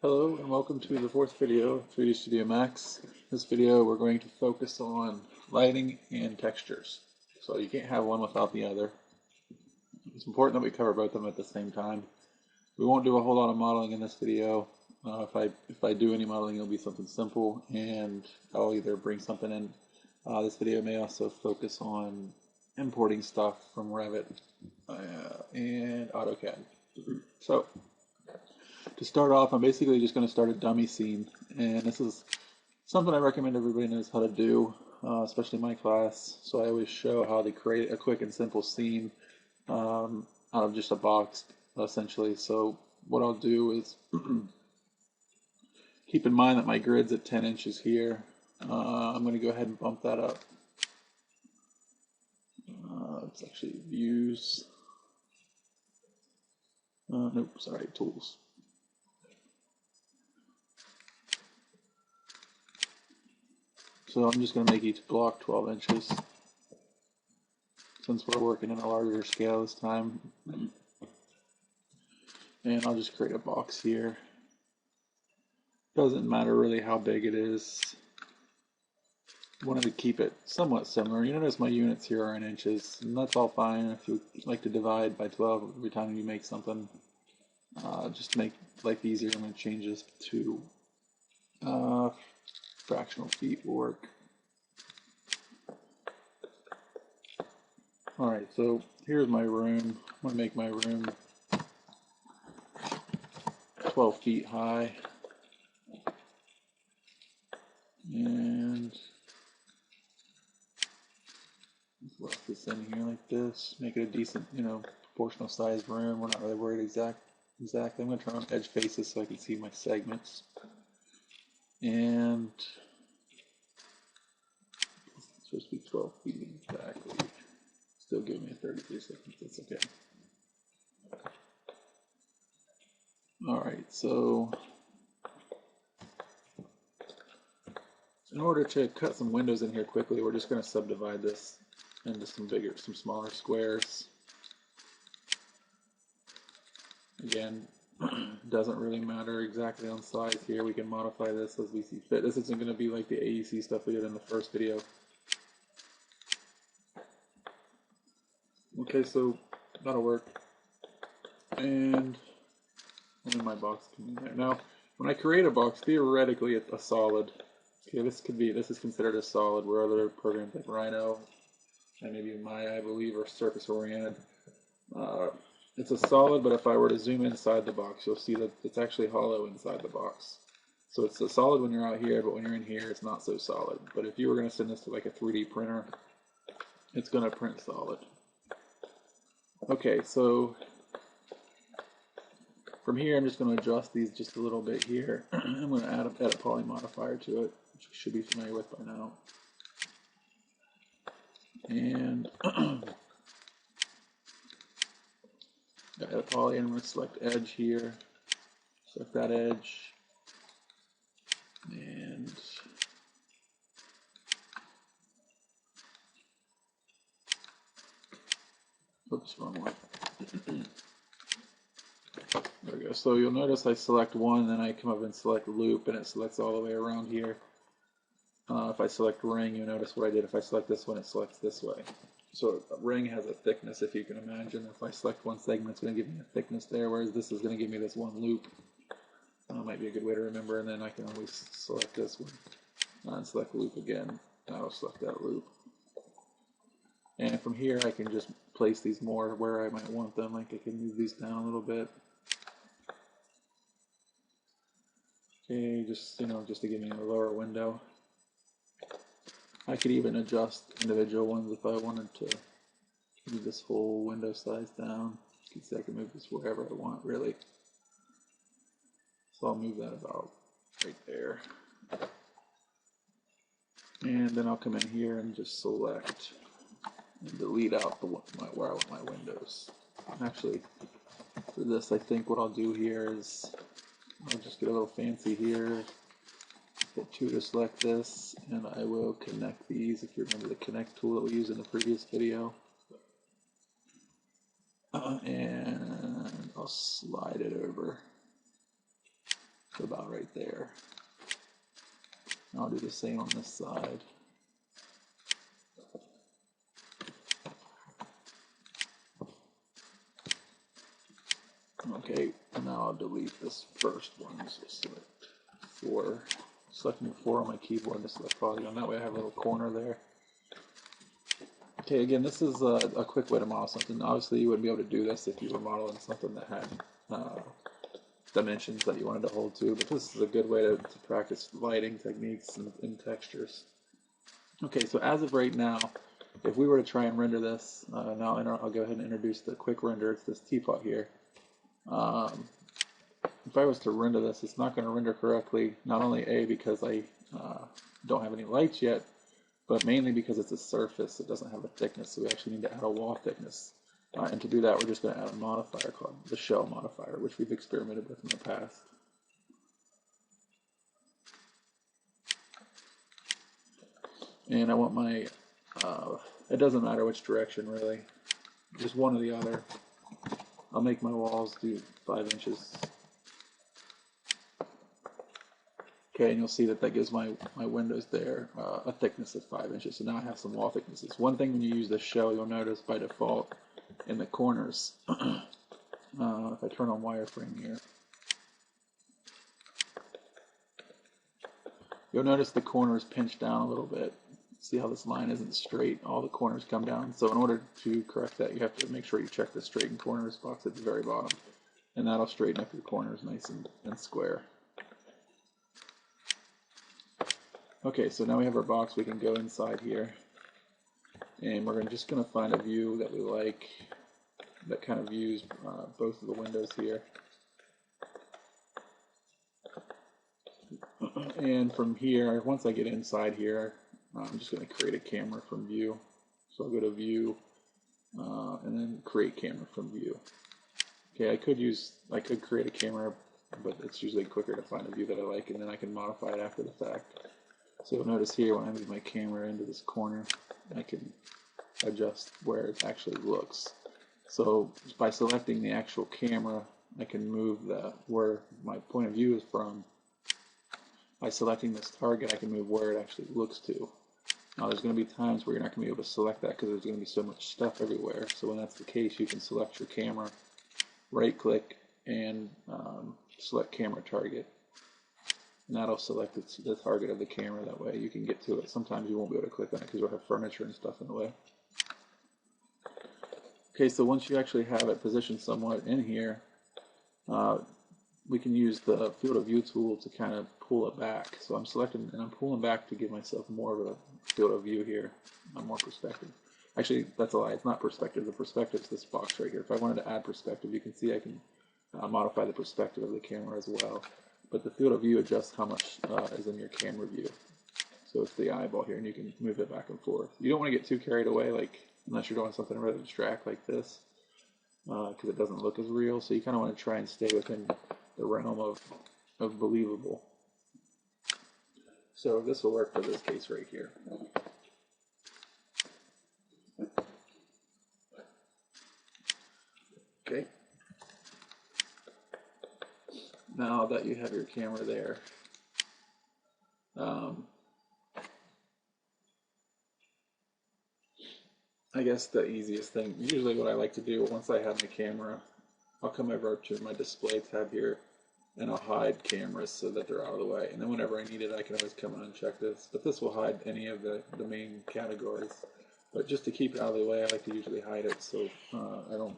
Hello and welcome to the fourth video of 3D Studio Max. This video we're going to focus on lighting and textures. So you can't have one without the other. It's important that we cover both of them at the same time. We won't do a whole lot of modeling in this video. If I do any modeling, it'll be something simple, and I'll either bring something in. This video may also focus on importing stuff from Revit and AutoCAD. So to start off, I'm basically just going to start a dummy scene, and this is something I recommend everybody knows how to do, especially my class. So I always show how to create a quick and simple scene out of just a box, essentially. So what I'll do is keep in mind that my grid's at 10 inches here. I'm going to go ahead and bump that up. It's actually views. Nope, sorry, tools. So I'm just going to make each block 12 inches since we're working in a larger scale this time. And I'll just create a box here. Doesn't matter really how big it is. Wanted to keep it somewhat similar. You notice my units here are in inches, and that's all fine. If you like to divide by 12 every time you make something, just to make life easier, I'm going to change this to fractional feet will work. Alright, so here's my room. I'm going to make my room 12 feet high. And let's this in here like this. Make it a decent, proportional sized room. We're not really worried exactly. I'm going to turn on edge faces so I can see my segments. And it's supposed to be 12 feet exactly. Still give me 33 seconds. That's okay. Alright, so in order to cut some windows in here quickly, we're just going to subdivide this into some smaller squares. Again, doesn't really matter exactly on size here. We can modify this as we see fit. This isn't going to be like the AEC stuff we did in the first video. Okay, so that'll work. And my box can be there. Now, when I create a box, theoretically it's a solid. Okay, this is considered a solid, where other programs like Rhino and maybe Maya, I believe, are surface oriented. It's a solid, but if I were to zoom inside the box, you'll see that it's actually hollow inside the box. So it's a solid when you're out here, but when you're in here, it's not so solid. But if you were going to send this to like a 3D printer, it's going to print solid. Okay, so from here, I'm just going to adjust these just a little bit here. I'm going to add a poly modifier to it, which you should be familiar with by now. And got a poly, and I'm going to select edge here. Select that edge. And oops, wrong one. There we go. So you'll notice I select one, then I come up and select loop, and it selects all the way around here. If I select ring, you'll notice what I did. If I select this one, it selects this way. So a ring has a thickness, if you can imagine. If I select one segment, it's going to give me a thickness there, whereas this is going to give me this one loop. Might be a good way to remember, and then I can always select this one and select loop again. I'll select that loop. And from here, I can just place these more where I might want them. Like I can move these down a little bit. Okay, just just to give me a lower window. I could even adjust individual ones if I wanted to move this whole window size down. You can see I can move this wherever I want, really. So I'll move that about right there. And then I'll come in here and just select and delete out where I want my windows. Actually, for this, I think what I'll do here is I'll just get a little fancy here. Hit 2 to select this, and I will connect these, if you remember the connect tool that we used in the previous video. And I'll slide it over. about right there. I'll do the same on this side. Okay, and now I'll delete this first one. So select 4. Selecting 4 on my keyboard, this is the polygon. That way I have a little corner there. Okay, again, this is a quick way to model something. Obviously, you wouldn't be able to do this if you were modeling something that had dimensions that you wanted to hold to, but this is a good way to practice lighting techniques and textures. Okay, so as of right now, if we were to try and render this, now I'll go ahead and introduce the quick render. It's this teapot here. If I was to render this, it's not going to render correctly, not only because I don't have any lights yet, but mainly because it's a surface. It doesn't have a thickness, so we actually need to add a wall thickness. And to do that, we're just going to add a modifier called the shell modifier, which we've experimented with in the past. And I want my, it doesn't matter which direction really, just one or the other. I'll make my walls do 5 inches. Okay, and you'll see that gives my windows there a thickness of 5 inches. So now I have some wall thicknesses. One thing when you use this shell, you'll notice by default in the corners, if I turn on wireframe here, you'll notice the corners pinch down a little bit. See how this line isn't straight? All the corners come down. So in order to correct that, you have to make sure you check the straighten corners box at the very bottom. And that'll straighten up your corners nice and square. Okay, so now we have our box. We can go inside here. And we're just going to find a view that we like that kind of views both of the windows here. And from here, once I get inside here, I'm just going to create a camera from view. So I'll go to view and then create camera from view. Okay, I could create a camera, but it's usually quicker to find a view that I like, and then I can modify it after the fact. So you'll notice here when I move my camera into this corner, I can adjust where it actually looks. So by selecting the actual camera, I can move where my point of view is from. By selecting this target, I can move where it actually looks to. Now there's going to be times where you're not going to be able to select that because there's going to be so much stuff everywhere. So when that's the case, you can select your camera, right click, and select camera target. And that'll select the target of the camera. That way you can get to it. Sometimes you won't be able to click on it because you'll have furniture and stuff in the way. Okay, so once you actually have it positioned somewhat in here, we can use the field of view tool to kind of pull it back. So I'm selecting and I'm pulling back to give myself more of a field of view here, more perspective. Actually, that's a lie. It's not perspective. The perspective is this box right here. If I wanted to add perspective, you can see I can modify the perspective of the camera as well. But the field of view adjusts how much is in your camera view. So it's the eyeball here, and you can move it back and forth. You don't want to get too carried away, unless you're doing something really abstract like this, because it doesn't look as real. So you kind of want to try and stay within the realm of believable. So this will work for this case right here. Okay. Now that you have your camera there, I guess the easiest thing, usually what I like to do once I have my camera, I'll come over to my display tab here and I'll hide cameras so that they're out of the way. And then whenever I need it, I can always come and uncheck this. But this will hide any of the main categories. But just to keep it out of the way, I like to usually hide it so I don't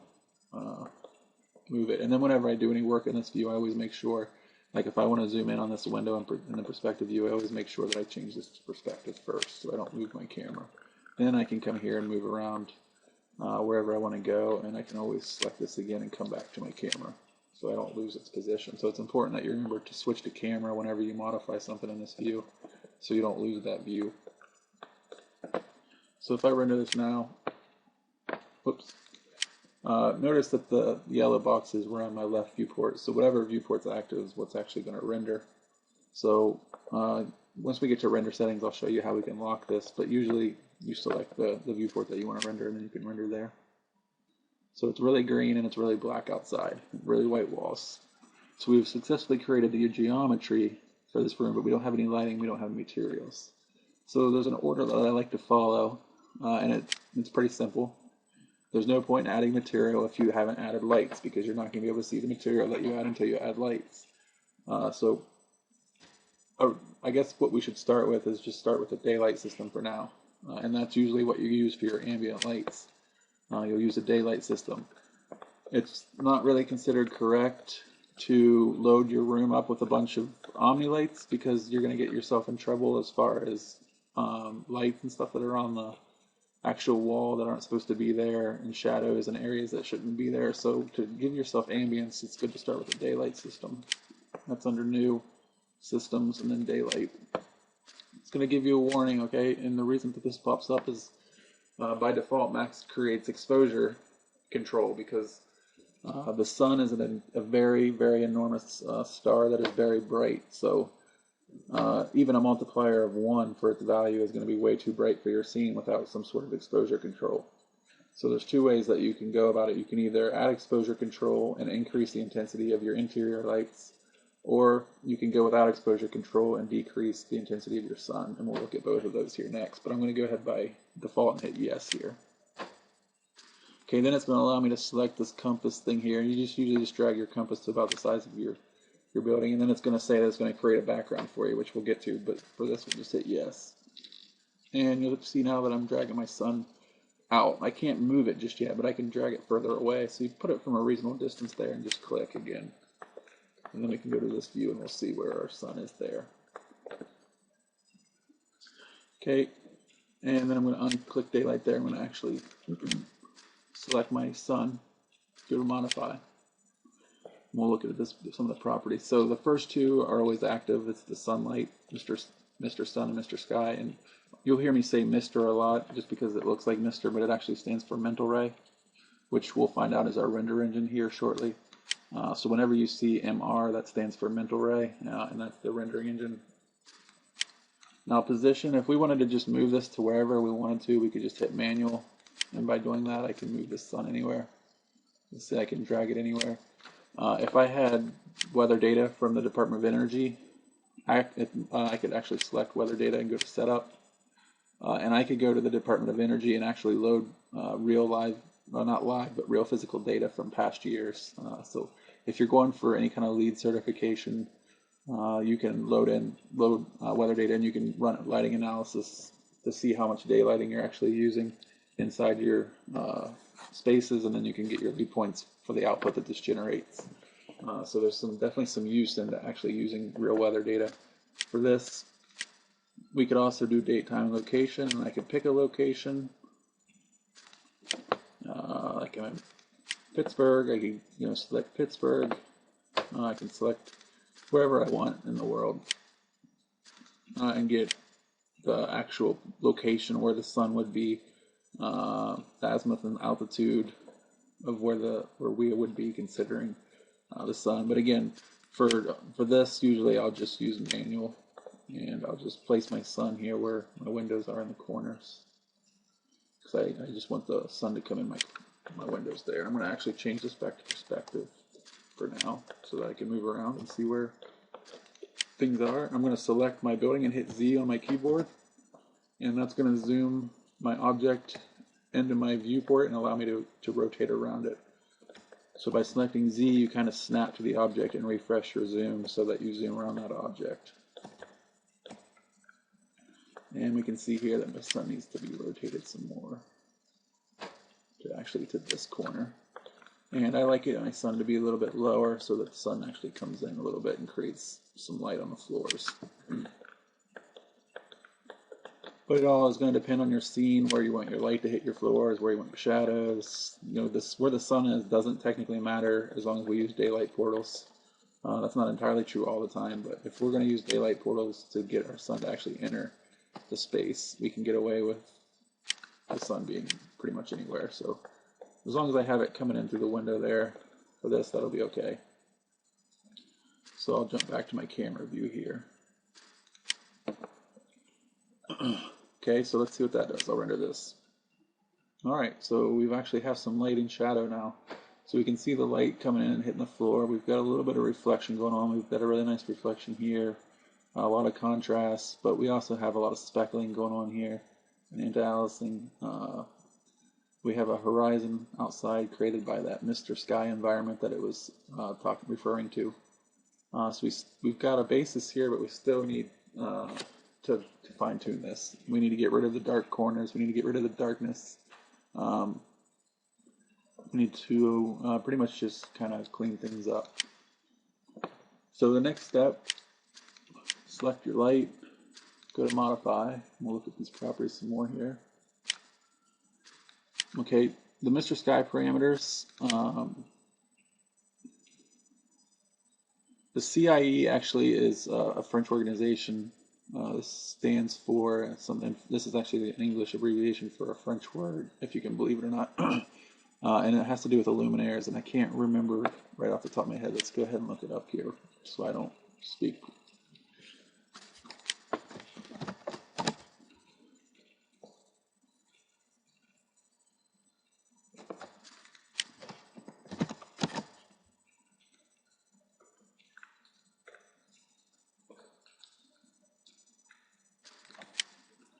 move it. And then whenever I do any work in this view, I always make sure, like if I want to zoom in on this window in the perspective view, I always make sure that I change this to perspective first so I don't move my camera. Then I can come here and move around wherever I want to go, and I can always select this again and come back to my camera so I don't lose its position. So it's important that you remember to switch to camera whenever you modify something in this view so you don't lose that view. So if I render this now, whoops, notice that the yellow boxes were on my left viewport, so whatever viewport's active is what's actually going to render. So once we get to render settings, I'll show you how we can lock this, but usually you select the viewport that you want to render and then you can render there. So it's really green and it's really black outside, really white walls. So we've successfully created the geometry for this room, but we don't have any lighting, we don't have any materials. So there's an order that I like to follow, and it's pretty simple. There's no point in adding material if you haven't added lights, because you're not going to be able to see the material that you add until you add lights. I guess what we should start with is just start with a daylight system for now. And that's usually what you use for your ambient lights. You'll use a daylight system. It's not really considered correct to load your room up with a bunch of Omni lights, because you're going to get yourself in trouble as far as lights and stuff that are on the actual wall that aren't supposed to be there, and shadows and areas that shouldn't be there. So to give yourself ambience, it's good to start with a daylight system. That's under new systems and then daylight. It's going to give you a warning, okay? And the reason that this pops up is by default Max creates exposure control, because the sun is a very, very enormous star that is very bright. So even a multiplier of 1 for its value is going to be way too bright for your scene without some sort of exposure control. So there's two ways that you can go about it. You can either add exposure control and increase the intensity of your interior lights, or you can go without exposure control and decrease the intensity of your sun. And we'll look at both of those here next. But I'm going to go ahead by default and hit yes here. Okay, then it's going to allow me to select this compass thing here. You usually just drag your compass to about the size of your building, and then it's going to say that it's going to create a background for you, which we'll get to. But for this, we'll just hit yes. And you'll see now that I'm dragging my sun out. I can't move it just yet, but I can drag it further away. So you put it from a reasonable distance there and just click again. And then we can go to this view and we'll see where our sun is there. Okay, and then I'm going to unclick daylight there. I'm going to actually select my sun, go to modify. We'll look at some of the properties. So the first two are always active. It's the sunlight, Mr. Sun and Mr. Sky. And you'll hear me say Mr. a lot just because it looks like Mr., but it actually stands for mental ray, which we'll find out is our render engine here shortly. So whenever you see MR, that stands for mental ray, and that's the rendering engine. Now position, if we wanted to just move this to wherever we wanted to, we could just hit manual. And by doing that, I can move this sun anywhere. Let's say I can drag it anywhere. If I had weather data from the Department of Energy, I could actually select weather data and go to setup. And I could go to the Department of Energy and actually load real live, well, not live, but real physical data from past years. So if you're going for any kind of LEED certification, you can load weather data, and you can run lighting analysis to see how much daylighting you're actually using inside your spaces, and then you can get your LEED points for the output that this generates. So there's definitely some use in actually using real weather data for this. We could also do date, time, and location, and I could pick a location. Like I'm in Pittsburgh, I can select Pittsburgh. I can select wherever I want in the world and get the actual location where the sun would be, the azimuth and altitude of where we would be considering the sun. But again, for this, usually I'll just use manual, and I'll just place my sun here where my windows are in the corners, because I just want the sun to come in my windows there. I'm going to actually change this back to perspective for now so that I can move around and see where things are. I'm going to select my building and hit Z on my keyboard, and that's going to zoom my object into my viewport and allow me to rotate around it. So by selecting Z, you kind of snap to the object and refresh your zoom so that you zoom around that object. And we can see here that my sun needs to be rotated some more to this corner. And I like my sun to be a little bit lower so that the sun actually comes in a little bit and creates some light on the floors. But it all is going to depend on your scene, where you want your light to hit your floors, where you want your shadows. Where the sun is doesn't technically matter as long as we use daylight portals. That's not entirely true all the time, but if we're going to use daylight portals to get our sun to actually enter the space, we can get away with the sun being pretty much anywhere. So as long as I have it coming in through the window there for this, that'll be okay. So I'll jump back to my camera view here. Okay, so let's see what that does. I'll render this. Alright, so we've actually have some light and shadow now. So we can see the light coming in and hitting the floor. We've got a little bit of reflection going on. We've got a really nice reflection here, a lot of contrast, but we also have a lot of speckling going on here and anti-aliasing. We have a horizon outside created by that Mr. Sky environment that it was referring to. So we've got a basis here, but we still need to fine tune this. We need to get rid of the dark corners. We need to get rid of the darkness. We need to pretty much just kind of clean things up. So the next step, select your light, go to modify. We'll look at these properties some more here. Okay, the Mr. Sky parameters. The CIE actually is a French organization. This stands for something. This is actually an English abbreviation for a French word, if you can believe it or not. And it has to do with the luminaires, and I can't remember right off the top of my head. Let's go ahead and look it up here so I don't speak.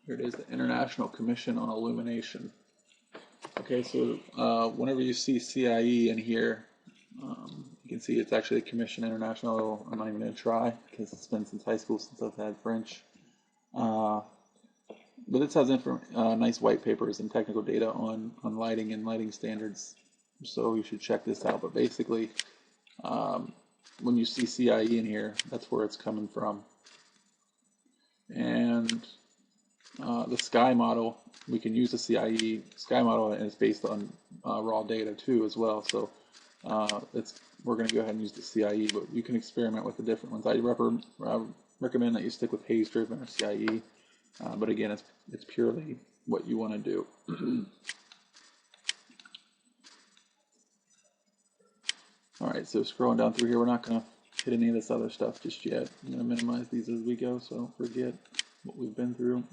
Here it is, the International Commission on Illumination. Okay, so whenever you see CIE in here, you can see it's actually the Commission International. I'm not even going to try because it's been since high school since I've had French. But this has nice white papers and technical data on lighting and lighting standards. So you should check this out. But basically, when you see CIE in here, that's where it's coming from. And the Sky model, we can use the CIE Sky model, and it's based on raw data too as well. So we're going to go ahead and use the CIE, but you can experiment with the different ones. I recommend that you stick with haze driven or CIE, but again, it's purely what you want to do. All right, so scrolling down through here, we're not going to hit any of this other stuff just yet. I'm going to minimize these as we go so don't forget what we've been through.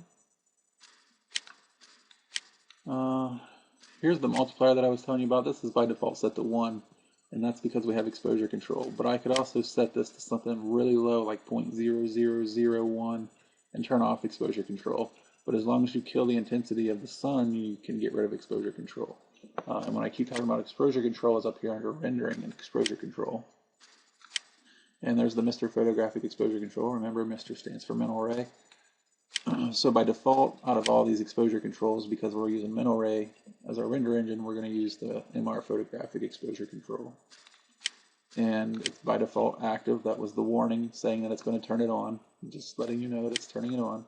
Here's the multiplier that I was telling you about. This is by default set to 1, and that's because we have exposure control. But I could also set this to something really low, like 0.0001, and turn off exposure control. But as long as you kill the intensity of the sun, you can get rid of exposure control. And when I keep talking about exposure control, it's up here under rendering and exposure control. And there's the Mr. Photographic Exposure Control. Remember, Mr. stands for mental ray. So by default, out of all these exposure controls, because we're using mental ray as our render engine, we're going to use the MR Photographic Exposure Control. And it's by default active. That was the warning saying that it's going to turn it on. Just letting you know that it's turning it on.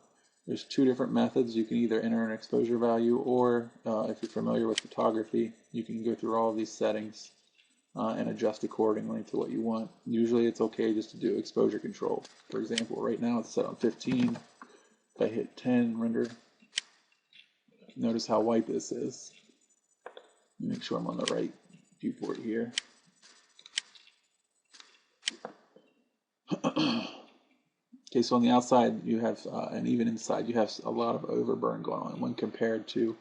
There's two different methods. You can either enter an exposure value, or if you're familiar with photography, you can go through all of these settings and adjust accordingly to what you want. Usually it's okay just to do exposure control. For example, right now it's set on 15. If I hit 10 render, notice how white this is. Make sure I'm on the right viewport here. Okay, so on the outside you have, and even inside, you have a lot of overburn going on when compared to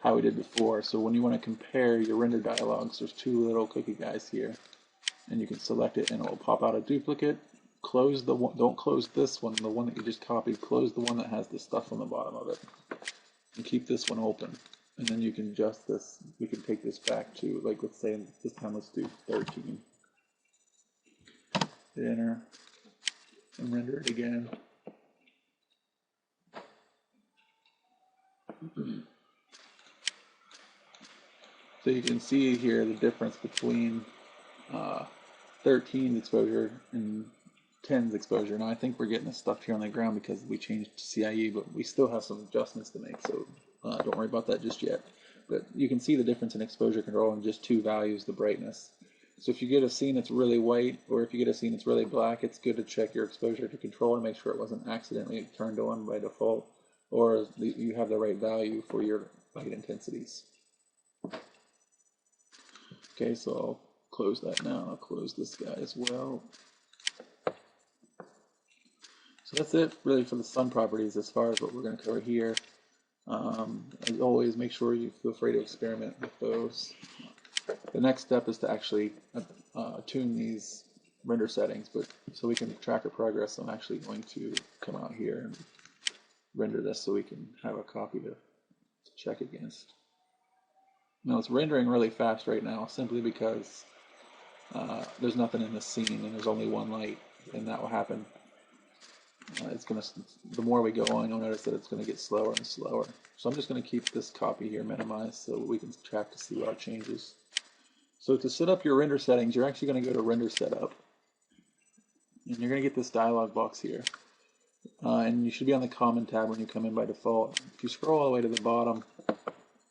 how we did before. So when you want to compare your render dialogues, there's two little cookie guys here, and you can select it and it will pop out a duplicate. Close the one, don't close this one, the one that you just copied. Close the one that has the stuff on the bottom of it, and keep this one open. And then you can adjust this. We can take this back to, like, let's say this time let's do 13. Hit enter and render it again. So you can see here the difference between 13's exposure and 10's exposure. Now I think we're getting this stuff here on the ground because we changed to CIE, but we still have some adjustments to make, so don't worry about that just yet. But you can see the difference in exposure control in just two values, the brightness. So if you get a scene that's really white, or if you get a scene that's really black, it's good to check your exposure to control and make sure it wasn't accidentally turned on by default, or you have the right value for your light intensities. Okay, so I'll close that now. I'll close this guy as well. So that's it really for the sun properties as far as what we're going to cover here. As always, make sure you feel free to experiment with those. The next step is to actually tune these render settings, but so we can track our progress. I'm actually going to come out here and render this so we can have a copy to check against. Now it's rendering really fast right now simply because there's nothing in the scene and there's only one light, and that will happen. The more we go on, you'll notice that it's going to get slower and slower. So I'm just going to keep this copy here minimized so we can track to see our changes. So to set up your render settings, you're actually going to go to Render Setup, and you're going to get this dialog box here. And you should be on the Common tab when you come in by default. If you scroll all the way to the bottom,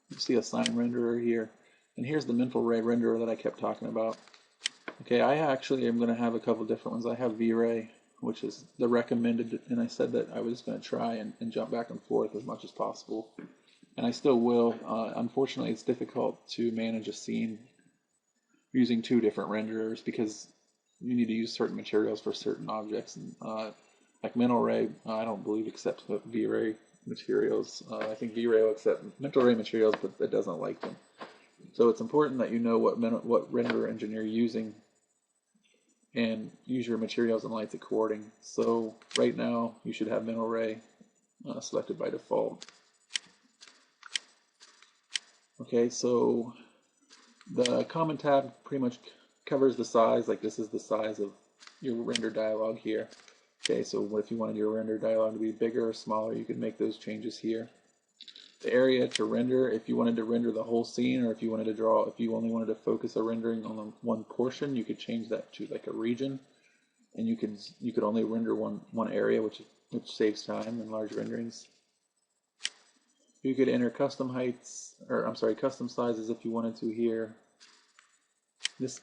you see Assign Renderer here. And here's the Mental Ray renderer that I kept talking about. Okay, I actually am going to have a couple different ones. I have V-Ray, which is the recommended, and I said that I was going to try and jump back and forth as much as possible. And I still will. Unfortunately, it's difficult to manage a scene using two different renderers because you need to use certain materials for certain objects. And like Mental Ray, I don't believe accepts V-Ray materials. I think V-Ray will accept Mental Ray materials, but it doesn't like them. So it's important that you know what render engine you're using and use your materials and lights according. So right now you should have Mental Ray selected by default. Okay, so the Common tab pretty much covers the size. Like this is the size of your render dialog here. Okay, so what if you wanted your render dialog to be bigger or smaller, you can make those changes here. The area to render, if you wanted to render the whole scene, or if you wanted to draw, if you only wanted to focus a rendering on one portion, you could change that to like a region, and you could only render one area, which saves time in large renderings. You could enter custom heights, or I'm sorry, custom sizes if you wanted to here. This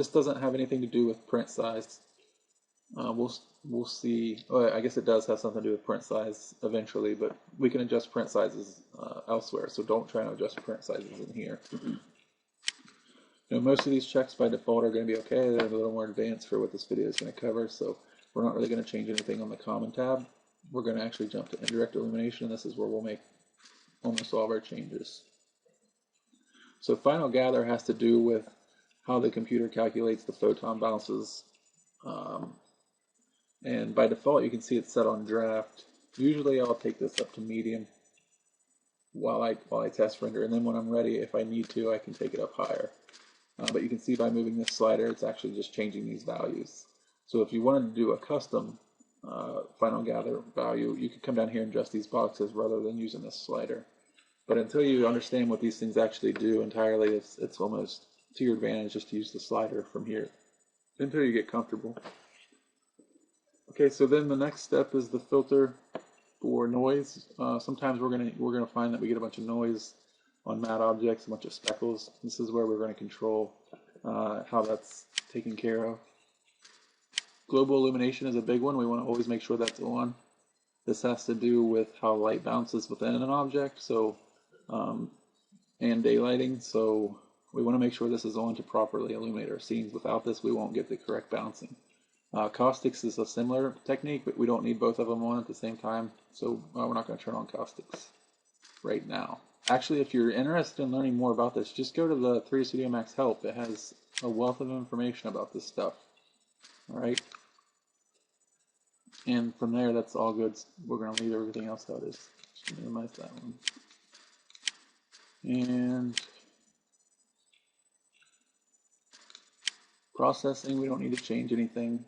doesn't have anything to do with print size. We'll see. I guess it does have something to do with print size eventually, but we can adjust print sizes elsewhere. So don't try to adjust print sizes in here. Most of these checks by default are going to be okay. They're a little more advanced for what this video is going to cover, so we're not really going to change anything on the Common tab. We're going to actually jump to Indirect Illumination, and this is where we'll make almost all of our changes. So Final Gather has to do with how the computer calculates the photon bounces. And by default, you can see it's set on draft. Usually I'll take this up to medium while I test render, and then when I'm ready, if I need to, I can take it up higher. But you can see by moving this slider, it's actually just changing these values. So if you wanted to do a custom Final Gather value, you could come down here and adjust these boxes rather than using this slider. But until you understand what these things actually do entirely, it's almost to your advantage just to use the slider from here until you get comfortable. Okay, so then the next step is the filter for noise. Sometimes we're gonna find that we get a bunch of noise on matte objects, a bunch of speckles. This is where we're going to control how that's taken care of. Global illumination is a big one. We want to always make sure that's on. This has to do with how light bounces within an object, so and daylighting. So we want to make sure this is on to properly illuminate our scenes. Without this, we won't get the correct bouncing. Caustics is a similar technique, but we don't need both of them on at the same time, so we're not going to turn on caustics right now. Actually, if you're interested in learning more about this, just go to the 3ds Studio Max help. It has a wealth of information about this stuff. All right, and from there, that's all good. We're going to leave everything else how it is. Just minimize that one. And processing, we don't need to change anything.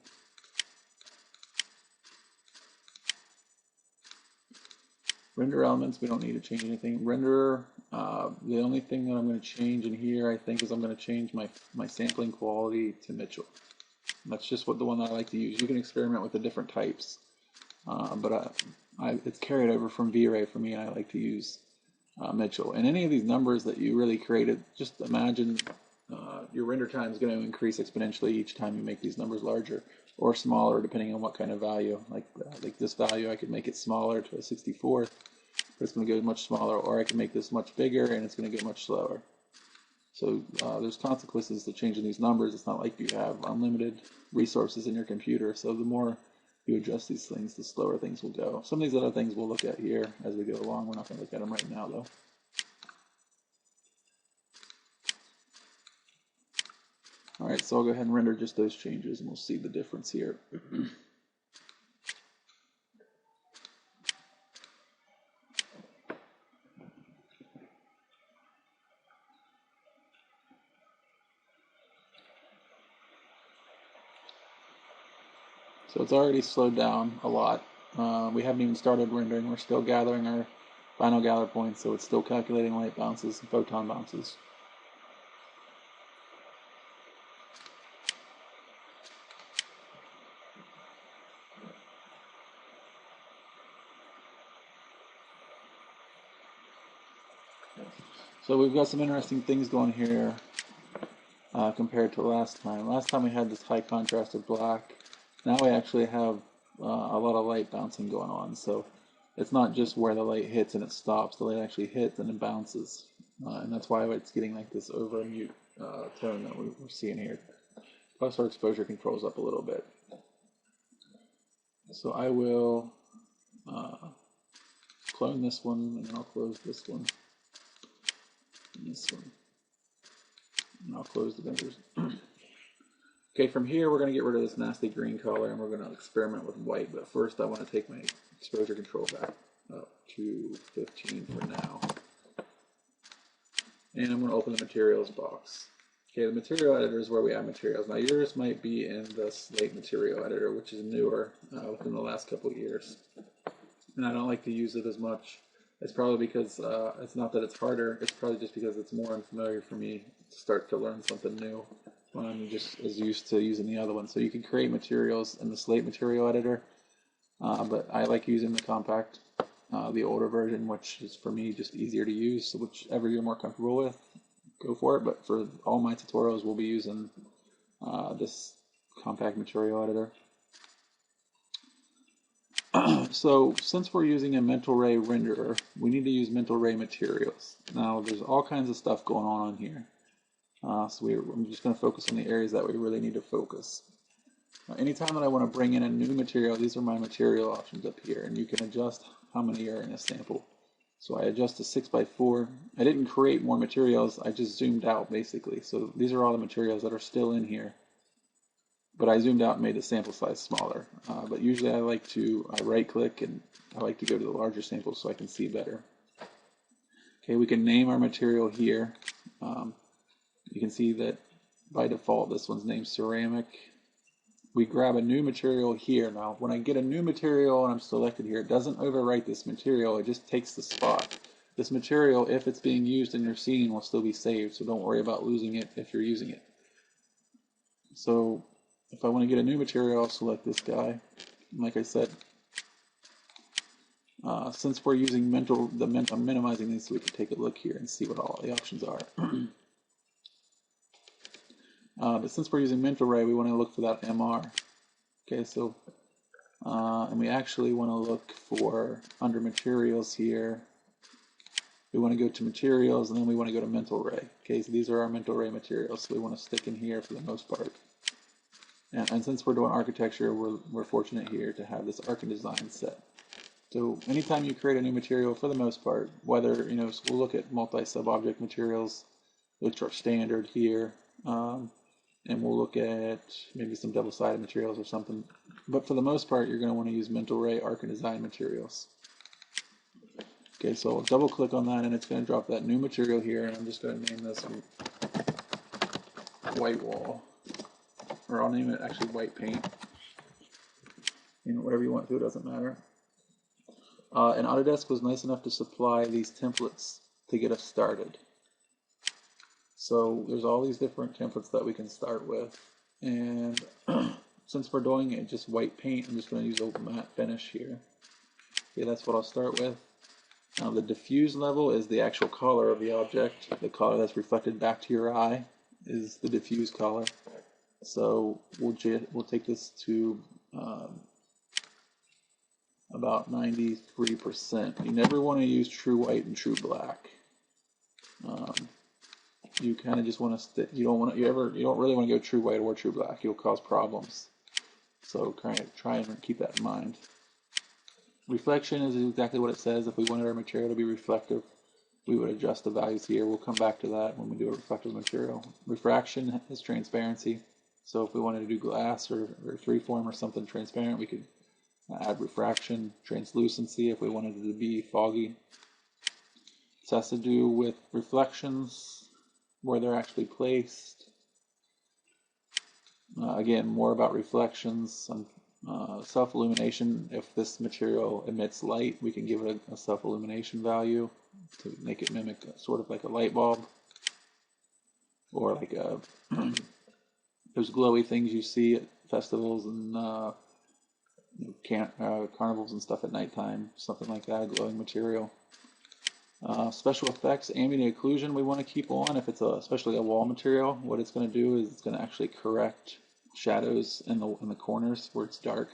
Render elements, we don't need to change anything. Renderer, the only thing that I'm going to change in here, I think, is I'm going to change my sampling quality to Mitchell. And that's just the one that I like to use. You can experiment with the different types, but it's carried over from V-Ray for me, and I like to use Mitchell. And any of these numbers that you really created, just imagine your render time is going to increase exponentially each time you make these numbers larger or smaller, depending on what kind of value. Like this value, I could make it smaller to a 64th, but it's going to go much smaller, or I can make this much bigger and it's going to get much slower. So there's consequences to changing these numbers. It's not like you have unlimited resources in your computer, so the more you adjust these things, the slower things will go. Some of these other things we'll look at here as we go along. We're not going to look at them right now, though. Alright, so I'll go ahead and render just those changes and we'll see the difference here. So it's already slowed down a lot. We haven't even started rendering. We're still gathering our final gather points, so it's still calculating light bounces and photon bounces. So we've got some interesting things going here compared to last time. Last time we had this high contrasted black. Now we actually have a lot of light bouncing going on. So it's not just where the light hits and it stops. The light actually hits and it bounces. And that's why it's getting like this over mute tone that we're seeing here. Plus our exposure controls up a little bit. So I will clone this one, and then I'll close this one. And this one. And I'll close the vendors. Okay, from here we're going to get rid of this nasty green color and we're going to experiment with white. But first I want to take my exposure control back up to 15 for now. And I'm going to open the materials box. Okay, the material editor is where we add materials. Now yours might be in the Slate material editor, which is newer within the last couple of years. And I don't like to use it as much. It's probably because it's not that it's harder, it's probably just because it's more unfamiliar for me to start to learn something new when I'm just as used to using the other one. So you can create materials in the Slate material editor, but I like using the compact, the older version, which is for me just easier to use. So whichever you're more comfortable with, go for it. But for all my tutorials, we'll be using this compact material editor. So since we're using a mental ray renderer, we need to use mental ray materials. Now there's all kinds of stuff going on here. I'm just going to focus on the areas that we really need to focus. Anytime that I want to bring in a new material, these are my material options up here, and you can adjust how many are in a sample. So I adjust to 6x4. I didn't create more materials, I just zoomed out basically. So these are all the materials that are still in here. But I zoomed out and made the sample size smaller. But usually I right click and I like to go to the larger sample so I can see better. Okay, we can name our material here. You can see that by default this one's named ceramic. We grab a new material here. Now when I get a new material and I'm selected here, it doesn't overwrite this material, it just takes the spot. This material, if it's being used in your scene, will still be saved, so don't worry about losing it if you're using it. So if I want to get a new material, I'll select this guy. And like I said, since we're using I'm minimizing these so we can take a look here and see what all the options are. But since we're using mental ray, we want to look for that MR. Okay, so and we actually want to look for under materials here. We want to go to materials and then we want to go to mental ray. Okay, so these are our mental ray materials, so we want to stick in here for the most part. And since we're doing architecture, we're fortunate here to have this arc and design set. So anytime you create a new material, for the most part, whether, so we'll look at multi-sub-object materials, which are standard here, and we'll look at maybe some double-sided materials or something. But for the most part, you're going to want to use mental ray arc and design materials. Okay, so I'll double-click on that, and it's going to drop that new material here, and I'm just going to name this white wall. Or I'll name it actually white paint. Whatever you want to, it doesn't matter. And Autodesk was nice enough to supply these templates to get us started. So there's all these different templates that we can start with. And since we're doing it just white paint, I'm just going to use a matte finish here. Okay, that's what I'll start with. Now the diffuse level is the actual color of the object. The color that's reflected back to your eye is the diffuse color. So we'll take this to about 93%. You never want to use true white and true black. You kind of just want to you don't really want to go true white or true black. You'll cause problems. So try and keep that in mind. Reflection is exactly what it says. If we wanted our material to be reflective, we would adjust the values here. We'll come back to that when we do a reflective material. Refraction is transparency. So if we wanted to do glass or freeform or something transparent, we could add refraction. Translucency if we wanted it to be foggy. This has to do with reflections, where they're actually placed. Again, more about reflections. Self-illumination, if this material emits light, we can give it a self-illumination value to make it mimic sort of like a light bulb, or like those glowy things you see at festivals and carnivals and stuff at nighttime, something like that, glowing material. Special effects, ambient occlusion we want to keep on. If it's especially a wall material, what it's going to do is it's going to actually correct shadows in the corners where it's dark.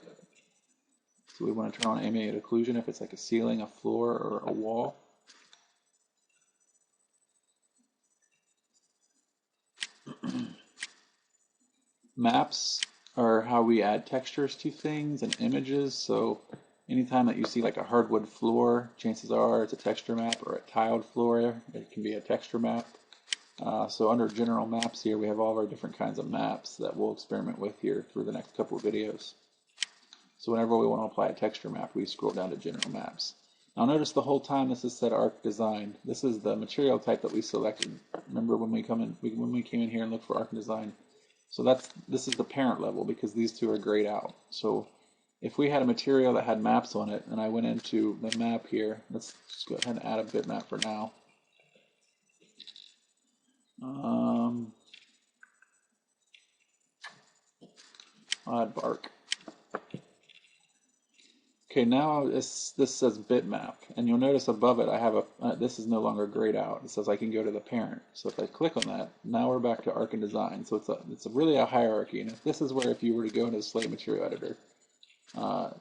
So we want to turn on ambient occlusion if it's like a ceiling, a floor, or a wall. Maps are how we add textures to things and images. So anytime that you see like a hardwood floor, chances are it's a texture map, or a tiled floor, it can be a texture map. So under general maps here, we have all of our different kinds of maps that we'll experiment with here through the next couple of videos. So whenever we want to apply a texture map, we scroll down to general maps. Now notice the whole time this is set arc design. This is the material type that we selected. Remember when we came in here and looked for arc design. So this is the parent level because these two are grayed out. So if we had a material that had maps on it, and I went into the map here, let's just go ahead and add a bitmap for now. I'll add bark. Okay, now this says bitmap, and you'll notice above it I have this is no longer grayed out. It says I can go to the parent. So if I click on that, now we're back to arc and design. So it's really a hierarchy, and this is where if you were to go into the Slate material editor,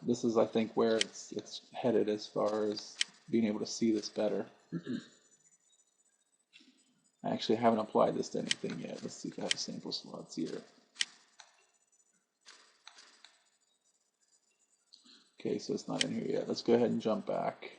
this is I think where it's headed as far as being able to see this better. I actually haven't applied this to anything yet. Let's see if I have sample slots here. Okay, so it's not in here yet. Let's go ahead and jump back.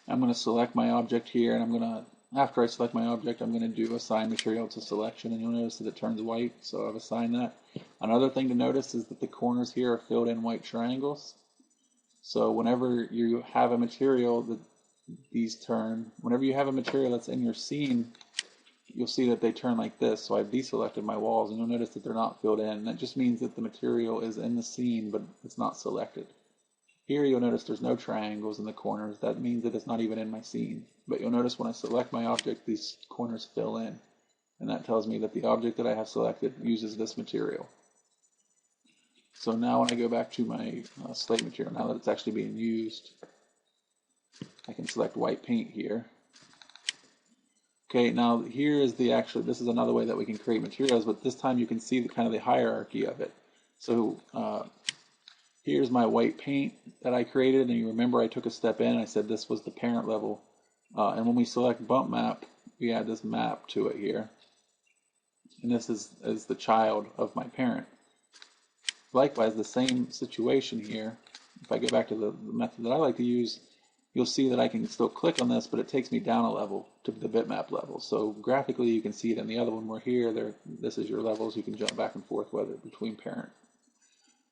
I'm going to select my object here, and after I select my object, I'm going to do assign material to selection, and you'll notice that it turns white, so I've assigned that. Another thing to notice is that the corners here are filled in white triangles. So whenever you have a material whenever you have a material that's in your scene, you'll see that they turn like this. So I've deselected my walls, and you'll notice that they're not filled in. That just means that the material is in the scene, but it's not selected. Here you'll notice there's no triangles in the corners. That means that it's not even in my scene. But you'll notice when I select my object, these corners fill in. And that tells me that the object that I have selected uses this material. So now when I go back to my slate material, now that it's actually being used, I can select white paint here. Okay, now here is this is another way that we can create materials, but this time you can see the kind of the hierarchy of it. So here's my white paint that I created, and you remember I took a step in, I said this was the parent level. And when we select bump map, we add this map to it here. And this is the child of my parent. Likewise, the same situation here. If I go back to the method that I like to use, you'll see that I can still click on this, but it takes me down a level to the bitmap level. So graphically, you can see it in the other one. We're here. This is your levels. You can jump back and forth whether between parent.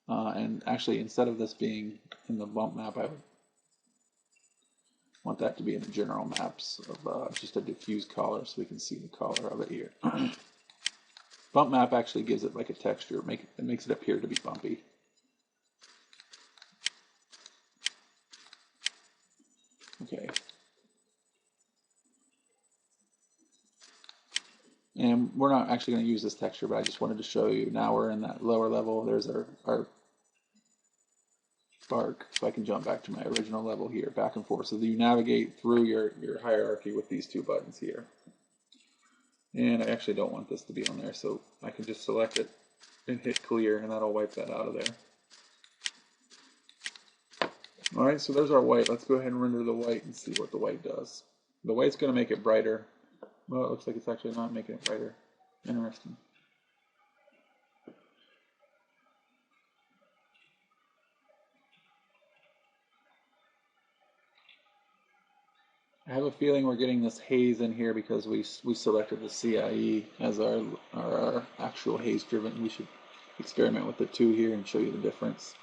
And actually, instead of this being in the bump map, I would want that to be in the general maps of just a diffuse color, so we can see the color of it here. Bump map actually gives it like a texture. It makes it appear to be bumpy. Okay. And we're not actually going to use this texture, but I just wanted to show you. Now we're in that lower level. There's our bark. So I can jump back to my original level here, back and forth. So that you navigate through your hierarchy with these two buttons here. And I actually don't want this to be on there, so I can just select it and hit clear, and that'll wipe that out of there. Alright, so there's our white. Let's go ahead and render the white and see what the white does. The white's going to make it brighter. Well, it looks like it's actually not making it brighter. Interesting. I have a feeling we're getting this haze in here because we selected the CIE as our actual haze driven. We should experiment with the two here and show you the difference.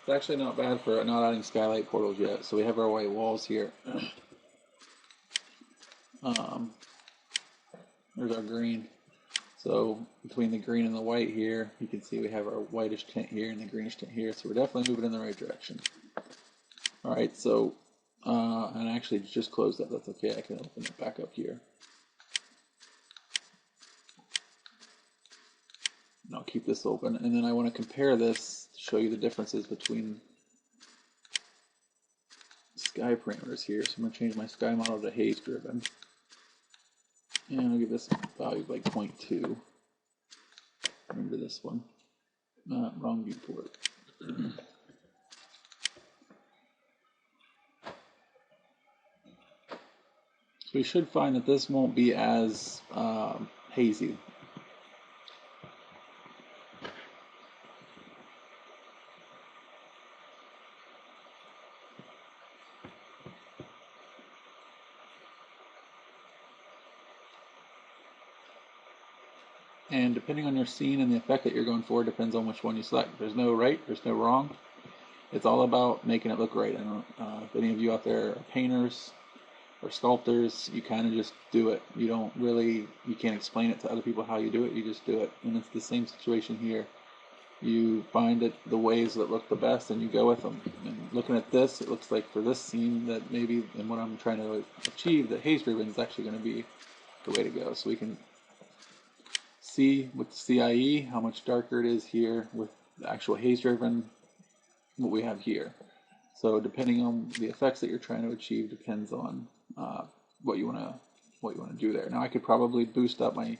It's actually not bad for not adding skylight portals yet. So we have our white walls here. There's our green. So between the green and the white here, you can see we have our whitish tint here and the greenish tint here. So we're definitely moving in the right direction. All right, so, and I actually just closed that. That's okay. I can open it back up here. And I'll keep this open. And then I want to compare this to show you the differences between sky parameters here. So I'm going to change my sky model to haze driven. And I'll give this value of like 0.2. Remember this one. Wrong viewport. So we should find that this won't be as hazy. And depending on your scene and the effect that you're going for, depends on which one you select. There's no right, there's no wrong. It's all about making it look right. And if any of you out there are painters or sculptors, you kind of just do it. You don't really, you can't explain it to other people how you do it. You just do it. And it's the same situation here. You find it the ways that look the best and you go with them. And looking at this, it looks like for this scene that maybe, and what I'm trying to achieve, that haze driven is actually going to be the way to go. So we can see with the CIE how much darker it is here with the actual haze driven, what we have here. So depending on the effects that you're trying to achieve depends on what you want to do there. Now I could probably boost up my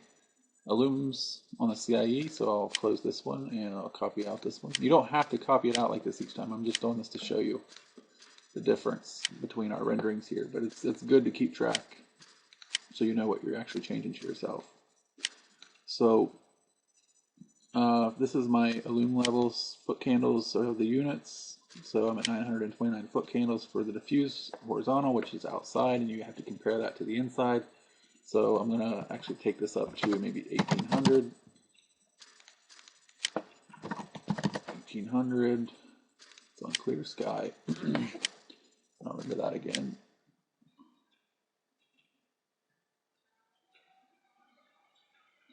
illums on the CIE, so I'll close this one and I'll copy out this one. You don't have to copy it out like this each time. I'm just doing this to show you the difference between our renderings here, but it's good to keep track so you know what you're actually changing to yourself. So this is my illum levels, foot candles of the units. So I'm at 929 foot candles for the diffuse horizontal, which is outside, and you have to compare that to the inside. So I'm going to actually take this up to maybe 1800. 1800. It's on clear sky. I'll render that again.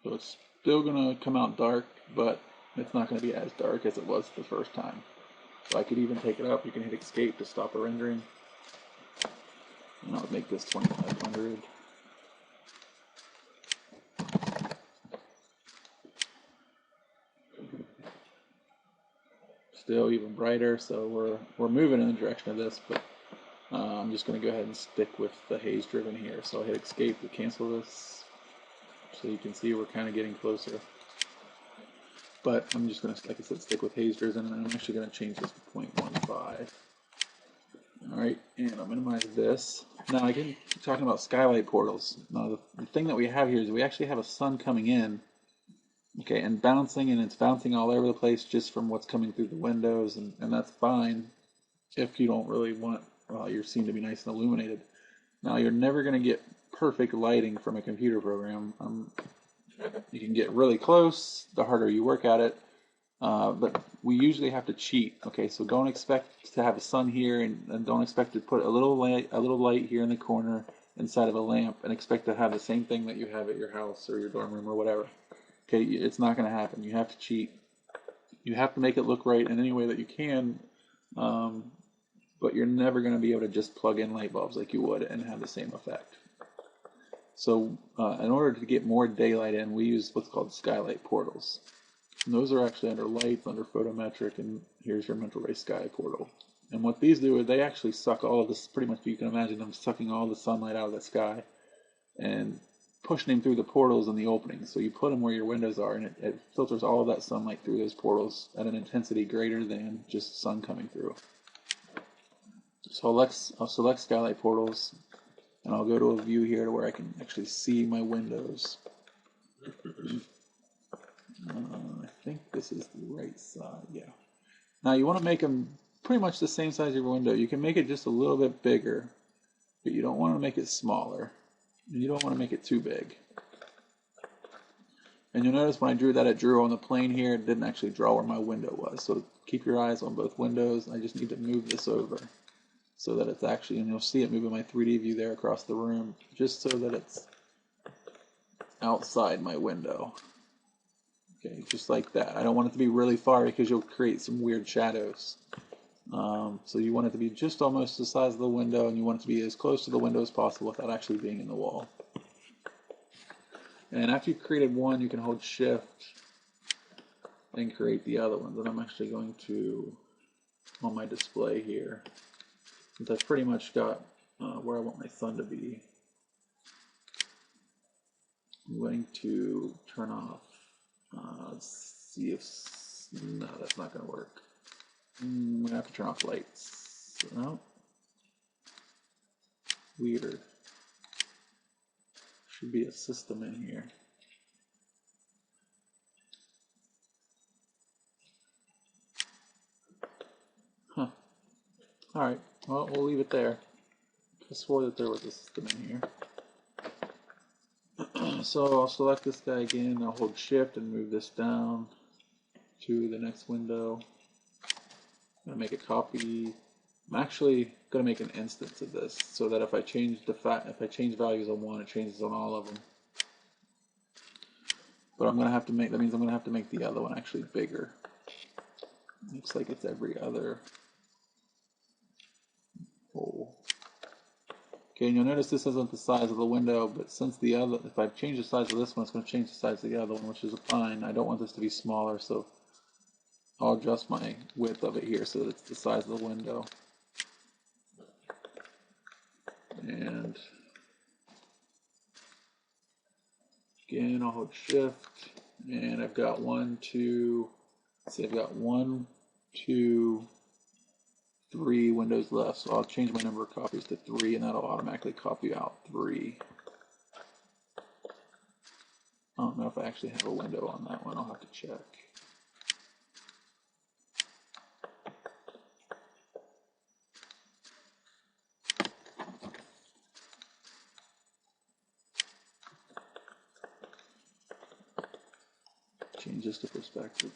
So it's still going to come out dark, but it's not going to be as dark as it was the first time. So I could even take it up. You can hit escape to stop the rendering. And I'll make this 2500. Still even brighter, so we're moving in the direction of this, but I'm just going to go ahead and stick with the haze driven here. So I'll hit escape to cancel this. So you can see we're kind of getting closer. But I'm just going to, like I said, stick with haze driven, and I'm actually going to change this to 0.15. Alright, and I'll minimize this. Now I can keep talking about skylight portals. Now the thing that we have here is we actually have a sun coming in, okay, and bouncing, and it's bouncing all over the place just from what's coming through the windows, and that's fine if you don't really want your scene to be nice and illuminated. Now you're never going to get perfect lighting from a computer program. You can get really close the harder you work at it, but we usually have to cheat. Okay, so don't expect to have a sun here, and don't expect to put a little light here in the corner inside of a lamp and expect to have the same thing that you have at your house or your dorm room or whatever. Okay, it's not going to happen. You have to cheat. You have to make it look right in any way that you can, but you're never going to be able to just plug in light bulbs like you would and have the same effect. So in order to get more daylight in, we use what's called skylight portals. And those are actually under lights, under photometric, and here's your mental ray sky portal. And what these do is they actually suck all of this, pretty much you can imagine them sucking all the sunlight out of the sky. and pushing them through the portals and the openings. So you put them where your windows are, and it filters all of that sunlight through those portals at an intensity greater than just sun coming through. So I'll select Skylight portals, and I'll go to a view here to where I can actually see my windows. I think this is the right side, yeah. Now you want to make them pretty much the same size of your window. You can make it just a little bit bigger, but you don't want to make it smaller. And you don't want to make it too big. And you'll notice when I drew that, it drew on the plane here. It didn't actually draw where my window was. So keep your eyes on both windows. I just need to move this over so that it's actually, and you'll see it moving my 3D view there across the room, just so that it's outside my window. Okay, just like that. I don't want it to be really far because you'll create some weird shadows. So you want it to be just almost the size of the window, and you want it to be as close to the window as possible without actually being in the wall. And after you've created one, you can hold Shift and create the other ones. And I'm actually going to, on my display here, since I've pretty much got where I want my sun to be, I'm going to turn off, let's see if, no, that's not going to work. I'm going to have to turn off lights. No. Weird. Should be a system in here. Huh. Alright, well, we'll leave it there. I swore that there was a system in here. So I'll select this guy again, I'll hold Shift and move this down to the next window. I'm going to make a copy. I'm actually going to make an instance of this so that if I change values on one, it changes on all of them. But I'm going to have to make, that means I'm going to have to make the other one actually bigger. Looks like it's every other hole. Okay, and you'll notice this isn't the size of the window, but since the other, if I change the size of this one, it's going to change the size of the other one, which is fine. I don't want this to be smaller, so I'll adjust my width of it here so that it's the size of the window. And again, I'll hold Shift, and I've got one, two, let's see, I've got 1, 2, 3 windows left, so I'll change my number of copies to 3, and that'll automatically copy out 3. I don't know if I actually have a window on that one, I'll have to check. Change this to perspective.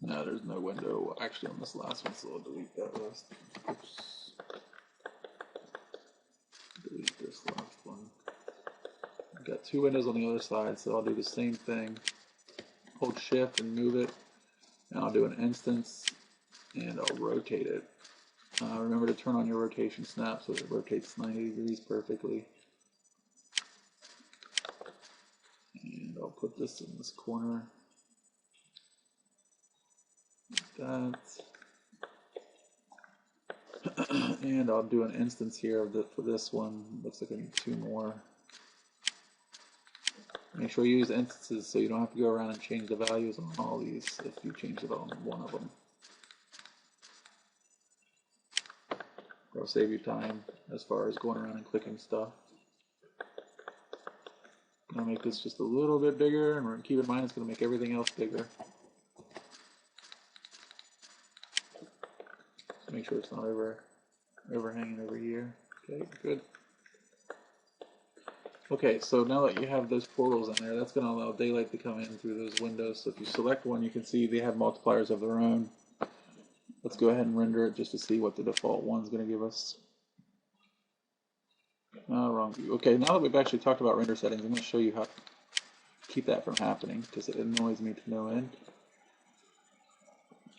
No, there's no window actually on this last one, so I'll delete that list. Oops. Delete this last one. I've got 2 windows on the other side, so I'll do the same thing. Hold Shift and move it, and I'll do an instance, and I'll rotate it. Remember to turn on your rotation snap so it rotates 90 degrees perfectly. And I'll put this in this corner. Like that. And I'll do an instance here of for this one. Looks like I need 2 more. Make sure you use instances so you don't have to go around and change the values on all these if you change it on one of them. It'll save you time as far as going around and clicking stuff. I'm going to make this just a little bit bigger, and we're going to keep in mind it's going to make everything else bigger. So make sure it's not overhanging over here. Okay, good. Okay, so now that you have those portals in there, that's going to allow daylight to come in through those windows. So if you select one, you can see they have multipliers of their own. Let's go ahead and render it just to see what the default one's going to give us. Wrong view. Okay, now that we've actually talked about render settings, I'm going to show you how to keep that from happening because it annoys me to no end.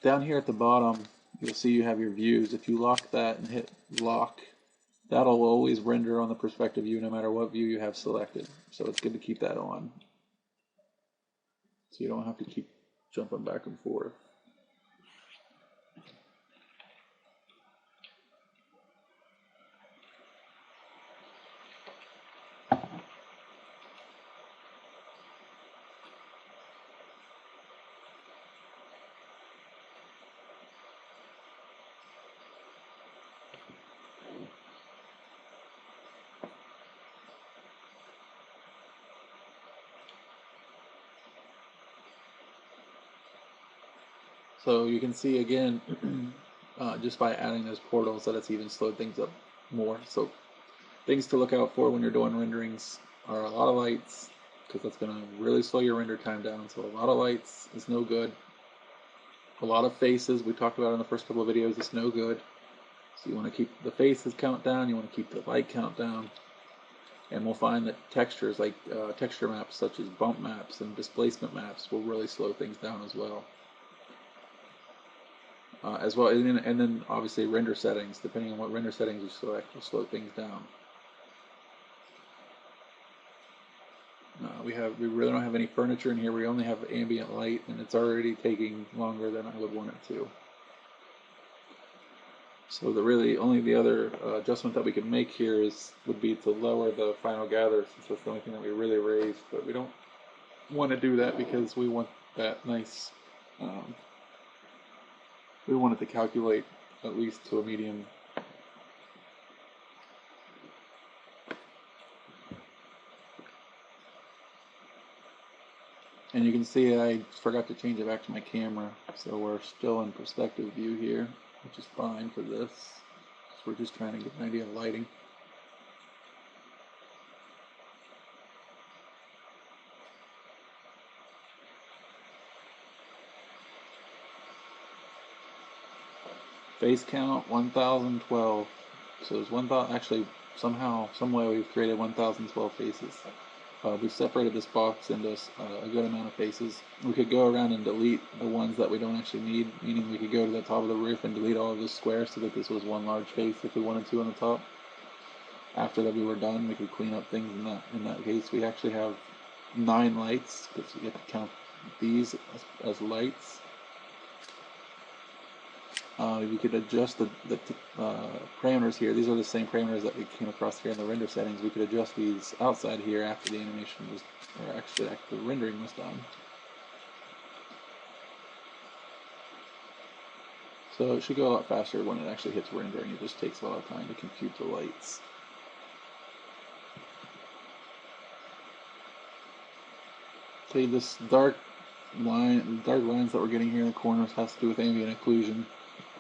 Down here at the bottom, you'll see you have your views. If you lock that and hit lock, that'll always render on the perspective view no matter what view you have selected. So it's good to keep that on, so you don't have to keep jumping back and forth. So you can see again, just by adding those portals, that it's even slowed things up more. So things to look out for when you're doing renderings are a lot of lights, because that's going to really slow your render time down. So a lot of lights is no good. A lot of faces, we talked about in the first couple of videos, is no good. So you want to keep the faces count down, you want to keep the light count down. And we'll find that textures like texture maps such as bump maps and displacement maps will really slow things down as well. And then obviously render settings, depending on what render settings you select, will slow things down. We really don't have any furniture in here. We only have ambient light, and it's already taking longer than I would want it to. So only the other adjustment that we could make here would be to lower the final gather, since that's the only thing that we really raised. But we don't want to do that because we want that nice. We want it to calculate at least to a medium. And you can see I forgot to change it back to my camera, so we're still in perspective view here, which is fine for this. So we're just trying to get an idea of lighting. Face count 1012. So there's 1000. Actually, somehow, some way, we've created 1012 faces. We've separated this box into a good amount of faces. We could go around and delete the ones that we don't actually need, meaning we could go to the top of the roof and delete all of this square so that this was one large face if we wanted to on the top. After that we were done, we could clean up things in that case. We actually have 9 lights, because you have to count these as lights. We could adjust the parameters here. These are the same parameters that we came across here in the render settings. We could adjust these outside here after the animation was, or actually after the rendering was done. So it should go a lot faster when it actually hits rendering. It just takes a lot of time to compute the lights. Okay, this dark lines that we're getting here in the corners has to do with ambient occlusion.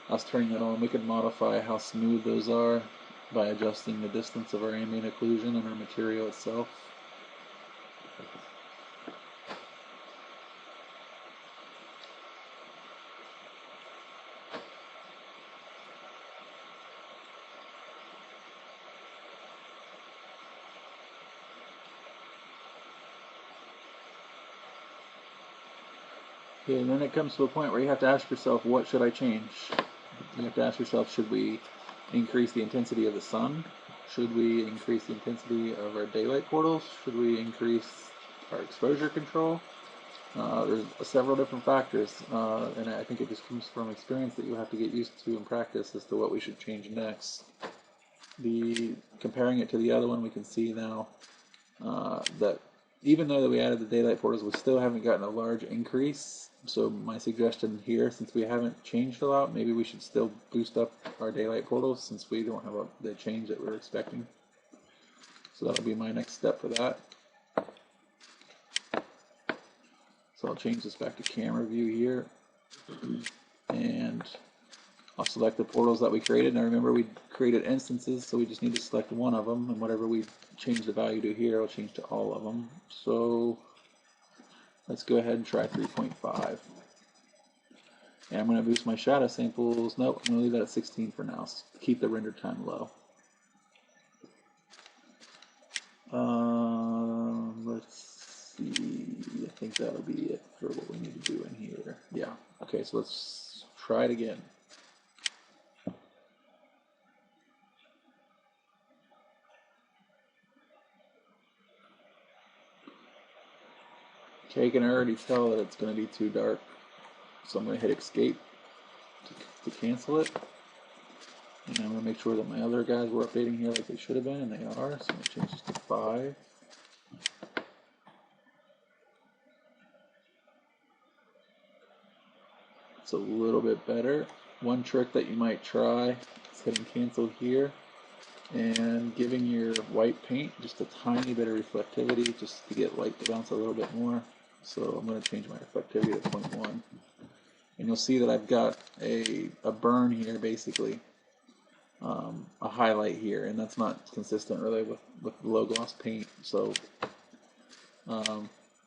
Us turning that on, we can modify how smooth those are by adjusting the distance of our ambient occlusion and our material itself. Okay, and then it comes to a point where you have to ask yourself, what should I change? You have to ask yourself, should we increase the intensity of the sun? Should we increase the intensity of our daylight portals? Should we increase our exposure control? There's several different factors, and I think it just comes from experience that you have to get used to in practice as to what we should change next. Comparing it to the other one, we can see now that even though that we added the daylight portals, we still haven't gotten a large increase. So my suggestion here, since we haven't changed a lot, maybe we should still boost up our daylight portals since we don't have the change that we're expecting. So that'll be my next step for that. So I'll change this back to camera view here. And I'll select the portals that we created. Now remember, we created instances, so we just need to select one of them, and whatever we change the value to here, I'll change to all of them. So let's go ahead and try 3.5. And I'm going to boost my shadow samples. Nope, I'm going to leave that at 16 for now. So keep the render time low. Let's see. I think that'll be it for what we need to do in here. Yeah. Okay, so let's try it again. Okay, you can already tell that it's going to be too dark, so I'm going to hit escape to cancel it. And I'm going to make sure that my other guys were updating here like they should have been, and they are, so I'm going to change this to 5. It's a little bit better. One trick that you might try is hitting cancel here and giving your white paint just a tiny bit of reflectivity just to get light to bounce a little bit more. So I'm going to change my reflectivity to 0.1. And you'll see that I've got a burn here, basically, a highlight here, and that's not consistent really with low gloss paint. So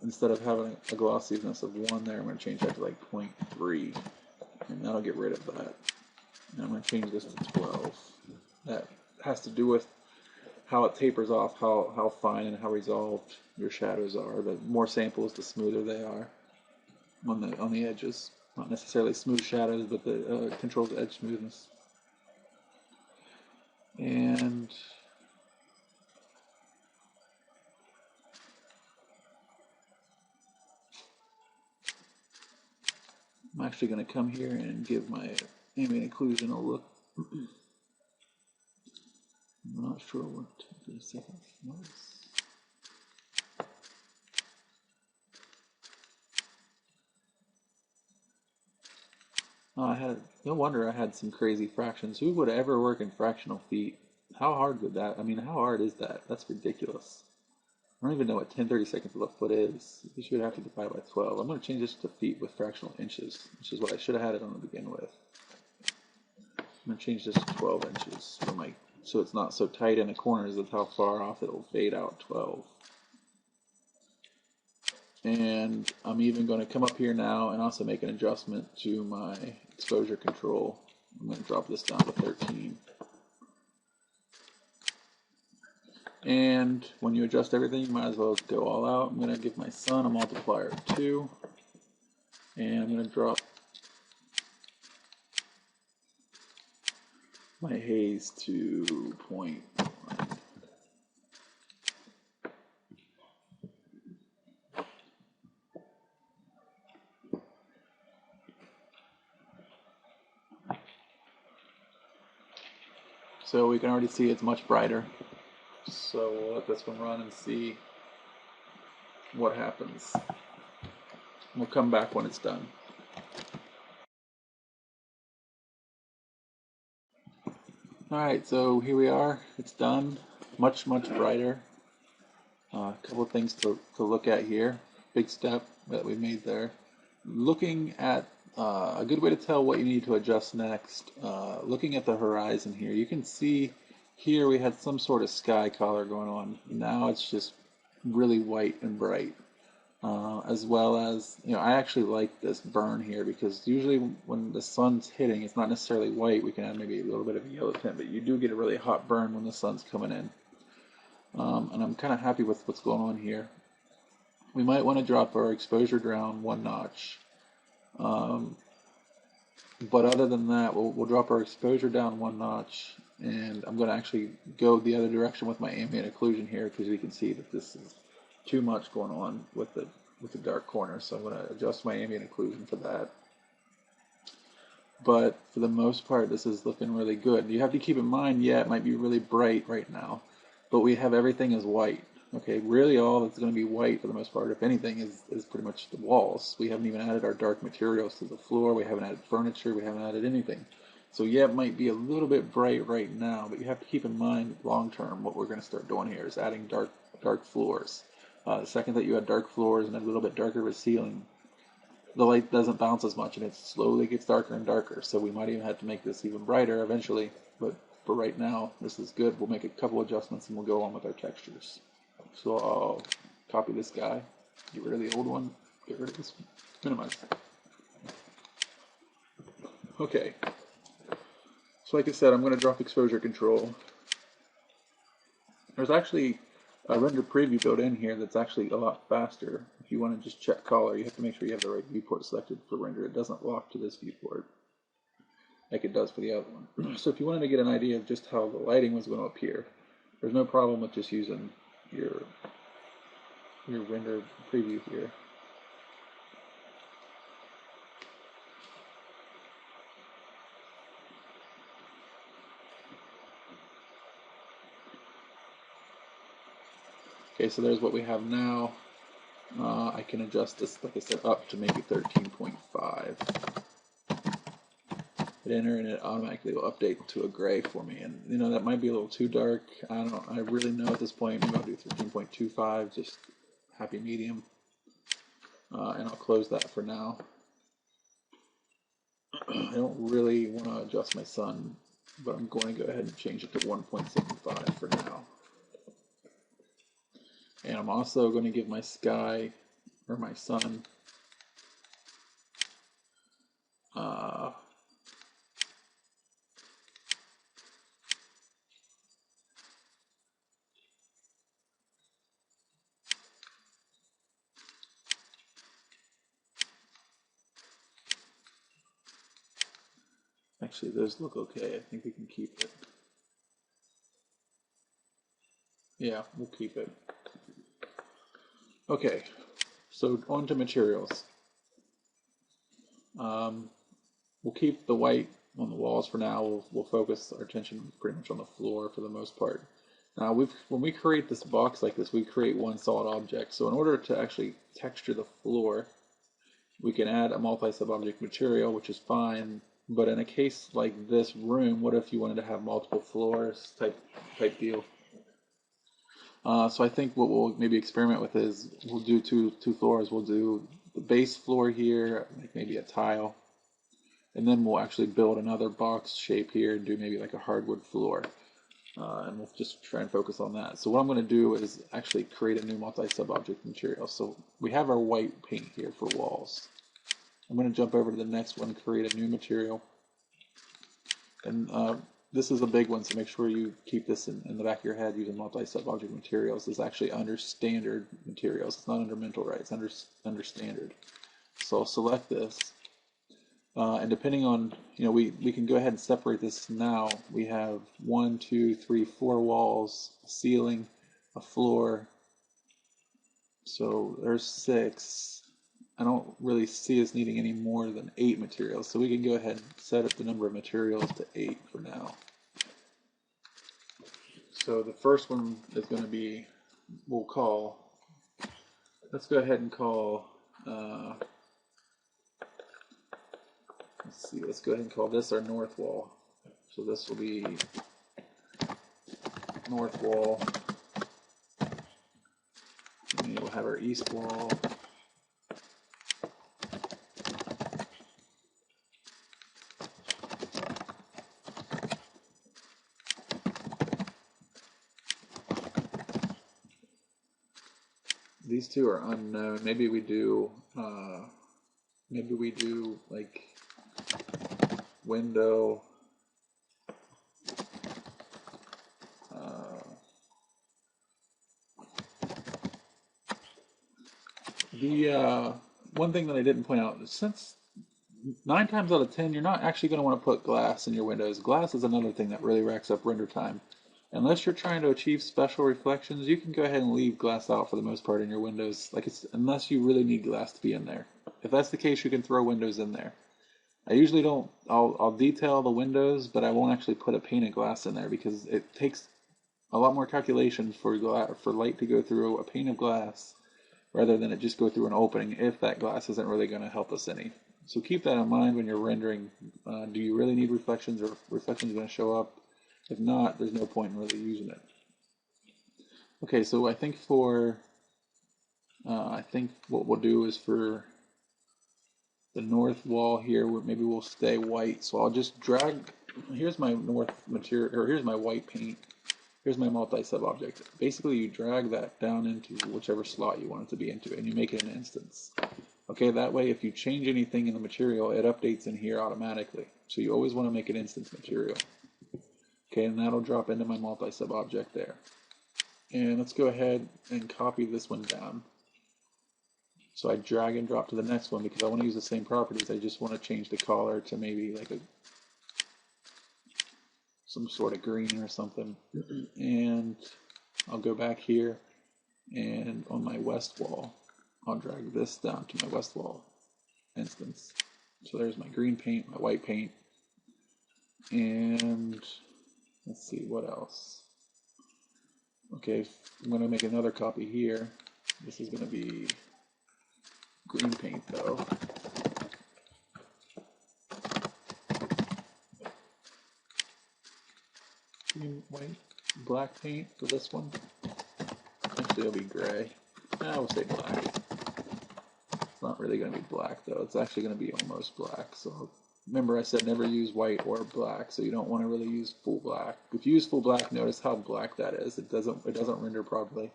instead of having a glossiness of 1 there, I'm going to change that to like 0.3, and that'll get rid of that. And I'm going to change this to 12. That has to do with how it tapers off, how fine and how resolved your shadows are. The more samples, the smoother they are on the edges. Not necessarily smooth shadows, but the controls edge smoothness. And I'm actually going to come here and give my ambient occlusion a look. I'm not sure what the second was. No wonder I had some crazy fractions. Who would ever work in fractional feet? How hard would that? I mean, how hard is that? That's ridiculous. I don't even know what 10/32 of a foot is. You should have to divide by 12. I'm going to change this to feet with fractional inches, which is what I should have had it on to begin with. I'm going to change this to 12 inches for so it's not so tight in the corners of how far off it'll fade out 12. And I'm even going to come up here now and also make an adjustment to my exposure control. I'm going to drop this down to 13. And when you adjust everything, you might as well go all out. I'm going to give my sun a multiplier of 2. And I'm going to drop my haze to 0.1. So we can already see it's much brighter. So we'll let this one run and see what happens. We'll come back when it's done. Alright, so here we are. It's done. Much brighter. A couple of things to look at here. Big step that we made there. Looking at a good way to tell what you need to adjust next. Looking at the horizon here, you can see here we had some sort of sky color going on. Now it's just really white and bright. As well as, I actually like this burn here because usually when the sun's hitting, it's not necessarily white. We can add maybe a little bit of a yellow tint, but you do get a really hot burn when the sun's coming in. And I'm kind of happy with what's going on here. We might want to drop our exposure down 1 notch. But other than that, we'll drop our exposure down 1 notch, and I'm going to actually go the other direction with my ambient occlusion here because we can see that this is too much going on with the dark corner. So I'm going to adjust my ambient occlusion for that. But for the most part, this is looking really good. You have to keep in mind, it might be really bright right now, but we have everything as white. Okay, really all that's going to be white for the most part, if anything, is pretty much the walls. We haven't even added our dark materials to the floor. We haven't added furniture. We haven't added anything. So it might be a little bit bright right now, but you have to keep in mind long term what we're going to start doing here is adding dark floors. The second that you add dark floors and a little bit darker of a ceiling, the light doesn't bounce as much and it slowly gets darker and darker. So we might even have to make this even brighter eventually, but for right now, this is good. We'll make a couple adjustments and we'll go on with our textures. So I'll copy this guy, get rid of the old one, get rid of this one, minimize. Okay, so like I said, I'm going to drop exposure control. There's actually a render preview built in here that's actually a lot faster. If you want to just check color, you have to make sure you have the right viewport selected for render. It doesn't lock to this viewport like it does for the other one. So if you wanted to get an idea of just how the lighting was going to appear, there's no problem with just using your render preview here. Okay, so there's what we have now. I can adjust this, like I said, up to make it 13.5. Hit enter and it automatically will update to a gray for me. And that might be a little too dark. I really know at this point. Maybe I'll do 13.25, just happy medium. And I'll close that for now. I don't really want to adjust my sun, but I'm going to go ahead and change it to 1.75 for now. And I'm also going to give my sky, or my sun, actually those look okay. I think we can keep it. Yeah, we'll keep it. Okay, so on to materials. We'll keep the white on the walls for now. We'll focus our attention pretty much on the floor for the most part. Now, when we create this box like this, we create one solid object. So in order to actually texture the floor, we can add a multi-sub-object material, which is fine. But in a case like this room, what if you wanted to have multiple floors type deal? So I think what we'll maybe experiment with is we'll do two floors. We'll do the base floor here, like maybe a tile, and then we'll actually build another box shape here and do maybe like a hardwood floor. And we'll just try and focus on that. So what I'm going to do is actually create a new multi-sub-object material. So we have our white paint here for walls. I'm going to jump over to the next one, create a new material. And this is a big one, so make sure you keep this in the back of your head. Using multi-sub-object materials is actually under standard materials. It's not under mental right, it's under standard. So I'll select this. And depending on, we can go ahead and separate this now. We have 1, 2, 3, 4 walls, a ceiling, a floor. So there's 6. I don't really see us needing any more than 8 materials. So we can go ahead and set up the number of materials to 8 for now. So the first one is going to be, let's go ahead and call, let's go ahead and call this our north wall. So this will be north wall. And then we'll have our east wall. These two are unknown. Maybe we do like window. The one thing that I didn't point out, since 9 times out of 10, you're not actually going to want to put glass in your windows. Glass is another thing that really racks up render time. Unless you're trying to achieve special reflections, you can go ahead and leave glass out for the most part in your windows. Unless you really need glass to be in there. If that's the case, you can throw windows in there. I usually don't. I'll detail the windows, but I won't actually put a pane of glass in there because it takes a lot more calculations for light to go through a pane of glass rather than it just go through an opening if that glass isn't really going to help us any. So keep that in mind when you're rendering. Do you really need reflections, or reflections going to show up? If not, there's no point in really using it. Okay, so I think what we'll do is for the north wall here, maybe we'll stay white. So I'll just drag, here's my north material, or here's my white paint. Here's my multi-sub object. Basically, you drag that down into whichever slot you want it to be into, and you make it an instance. Okay, that way if you change anything in the material, it updates in here automatically. So you always want to make an instance material. Okay, and that'll drop into my multi-sub object there. And let's go ahead and copy this one down. So I drag and drop to the next one because I want to use the same properties. I just want to change the color to maybe like some sort of green or something. And I'll go back here, and on my west wall, I'll drag this down to my west wall instance. So there's my green paint, my white paint, and let's see what else. Okay, I'm going to make another copy here. This is going to be green paint though. Green, white, black paint for this one. Actually, it'll be gray. I will say black. It's not really going to be black though. It's actually going to be almost black. So remember I said never use white or black, so you don't want to really use full black. If you use full black, notice how black that is. It doesn't render properly.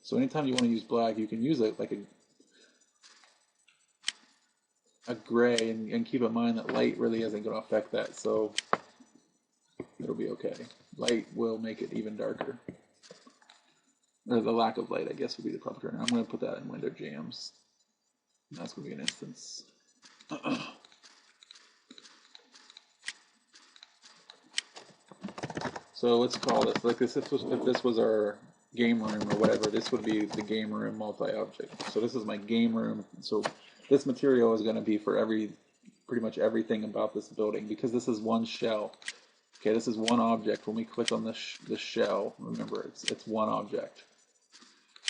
So anytime you want to use black, you can use it like a gray, and keep in mind that light really isn't going to affect that, so it'll be okay. Light will make it even darker. Or the lack of light, I guess, would be the proper term. I'm going to put that in window jams. And that's going to be an instance. So let's call this, like this, if this was our game room or whatever, this would be the game room multi-object. So this is my game room. So this material is going to be for pretty much everything about this building, because this is one shell. Okay, this is one object. When we click on this shell, remember it's one object.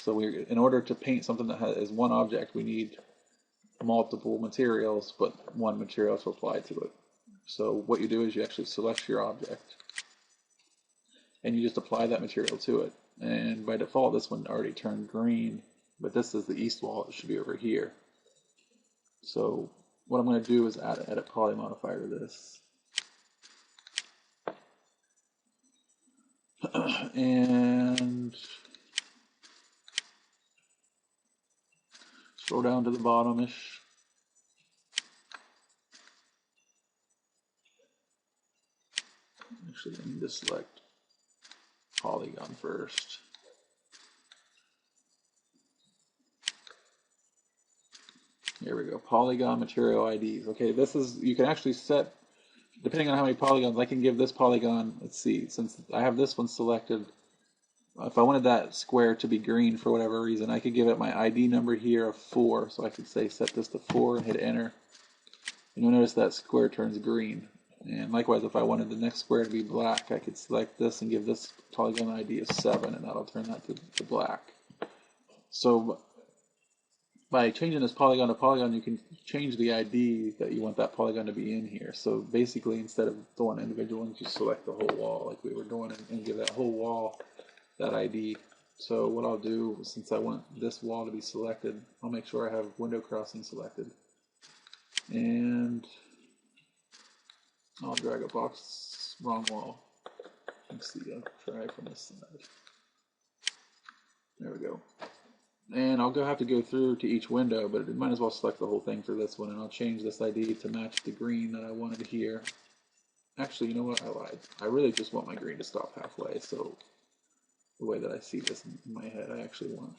So in order to paint something that is one object, we need multiple materials, but one material to apply to it. So what you do is you actually select your object, and you just apply that material to it. And by default, this one already turned green, but this is the east wall. It should be over here. So what I'm going to do is add an edit poly modifier to this. And scroll down to the bottom-ish. Actually, I need to select polygon first. Here we go, polygon material IDs. Okay, this is, you can actually set, depending on how many polygons, I can give this polygon, let's see, since I have this one selected, if I wanted that square to be green for whatever reason, I could give it my ID number here of 4. So I could say set this to 4 and hit enter. And you'll notice that square turns green. And likewise, if I wanted the next square to be black, I could select this and give this polygon ID of 7, and that'll turn that to black. So by changing this polygon to polygon, you can change the ID that you want that polygon to be in here. So basically, instead of throwing individual ones, you select the whole wall like we were doing, and give that whole wall that ID. So what I'll do, since I want this wall to be selected, I'll make sure I have window crossing selected. And I'll drag a box, wrong wall. Let's see, I'll try from this side. There we go. And I'll have to go through to each window, but it might as well select the whole thing for this one, and I'll change this ID to match the green that I wanted here. Actually, you know what, I lied. I really just want my green to stop halfway, so the way that I see this in my head, I actually want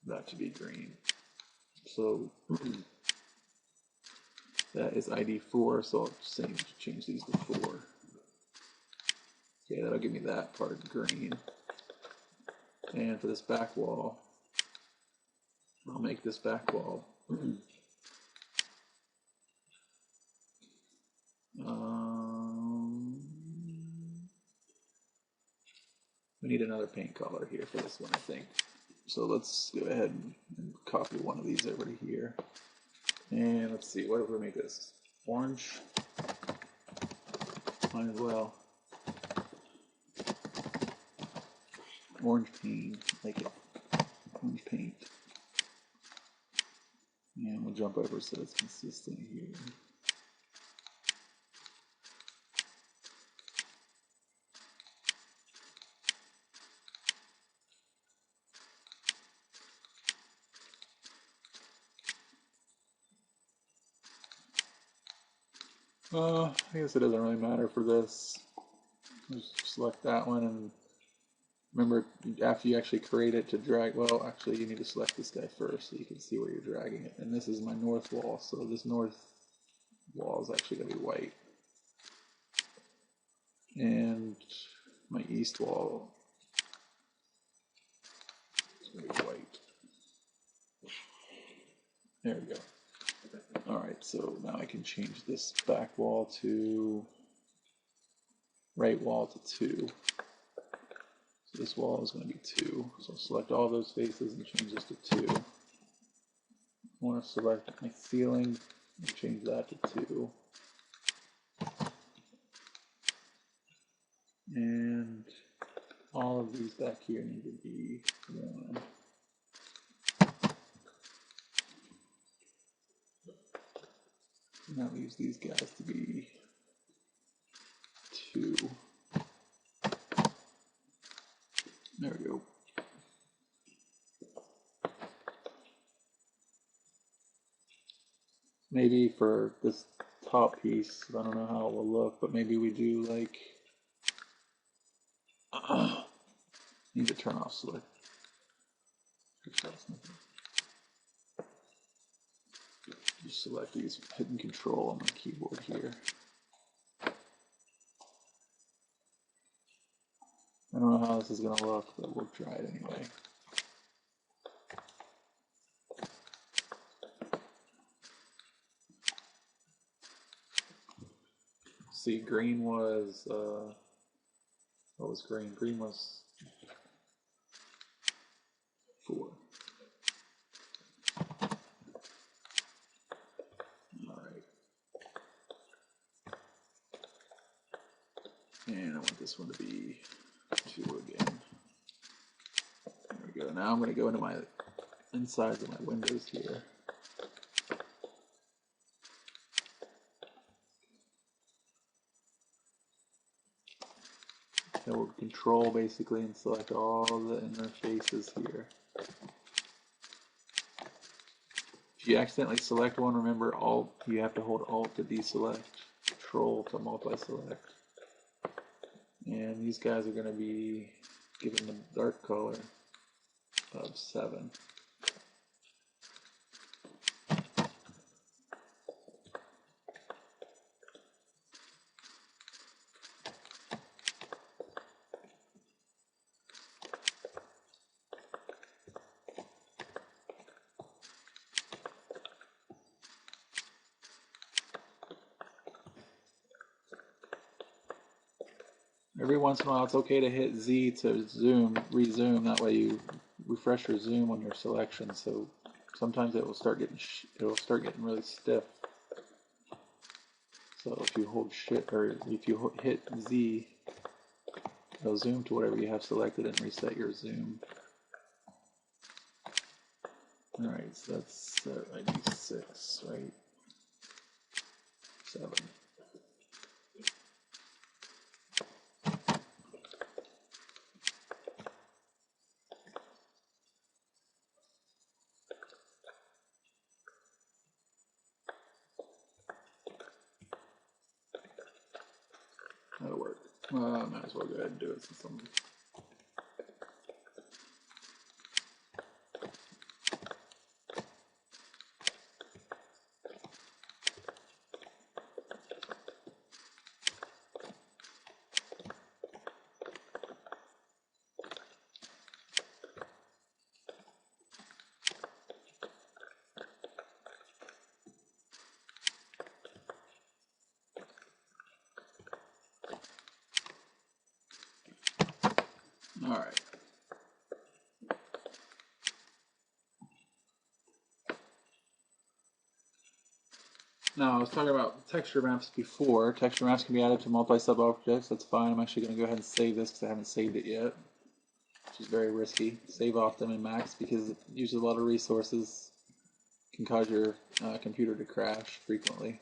that to be green. So that is ID 4, so I'll change these to 4. Okay, that'll give me that part green. And for this back wall, I'll make this back wall we need another paint color here for this one, I think. So let's go ahead and copy one of these over to here. And let's see, what if we make this? Orange? Might as well. Orange paint, like it. Orange paint. And we'll jump over so it's consistent here. I guess it doesn't really matter for this. Just select that one, and remember, after you actually create it, to drag, well, actually you need to select this guy first so you can see where you're dragging it. And this is my north wall, so this north wall is actually going to be white. And my east wall is going to be white. There we go. Alright, so now I can change this back wall to right wall to 2. So this wall is going to be 2. So I'll select all those faces and change this to 2. I want to select my ceiling and change that to 2. And all of these back here need to be 1. And that leaves these guys to be 2. There we go. Maybe for this top piece, I don't know how it will look, but maybe we do like, need to turn off select. Just select these, hitting control on my keyboard here. I don't know how this is going to look, but we'll try it anyway. See, green was, what was green? Green was 4. Alright. And I want this one to be 2 again. There we go. Now I'm going to go into my insides of my windows here. I will control basically and select all the inner faces here. If you accidentally select one, remember Alt, you have to hold Alt to deselect, Control to multi-select. And these guys are going to be given the dark color of 7. Every once in a while, it's okay to hit Z to zoom, rezoom. That way, you refresh your zoom on your selection. So sometimes it will start getting really stiff. So if you hold Shift or if you hit Z, it'll zoom to whatever you have selected and reset your zoom. All right, so that's 96, right? 7. That'll work. Might as well go ahead and do it since I'm. All right. Now, I was talking about texture maps before. Texture maps can be added to multi-sub objects. That's fine. I'm actually going to go ahead and save this because I haven't saved it yet, which is very risky. Save off them in Max because it uses a lot of resources. Can cause your computer to crash frequently.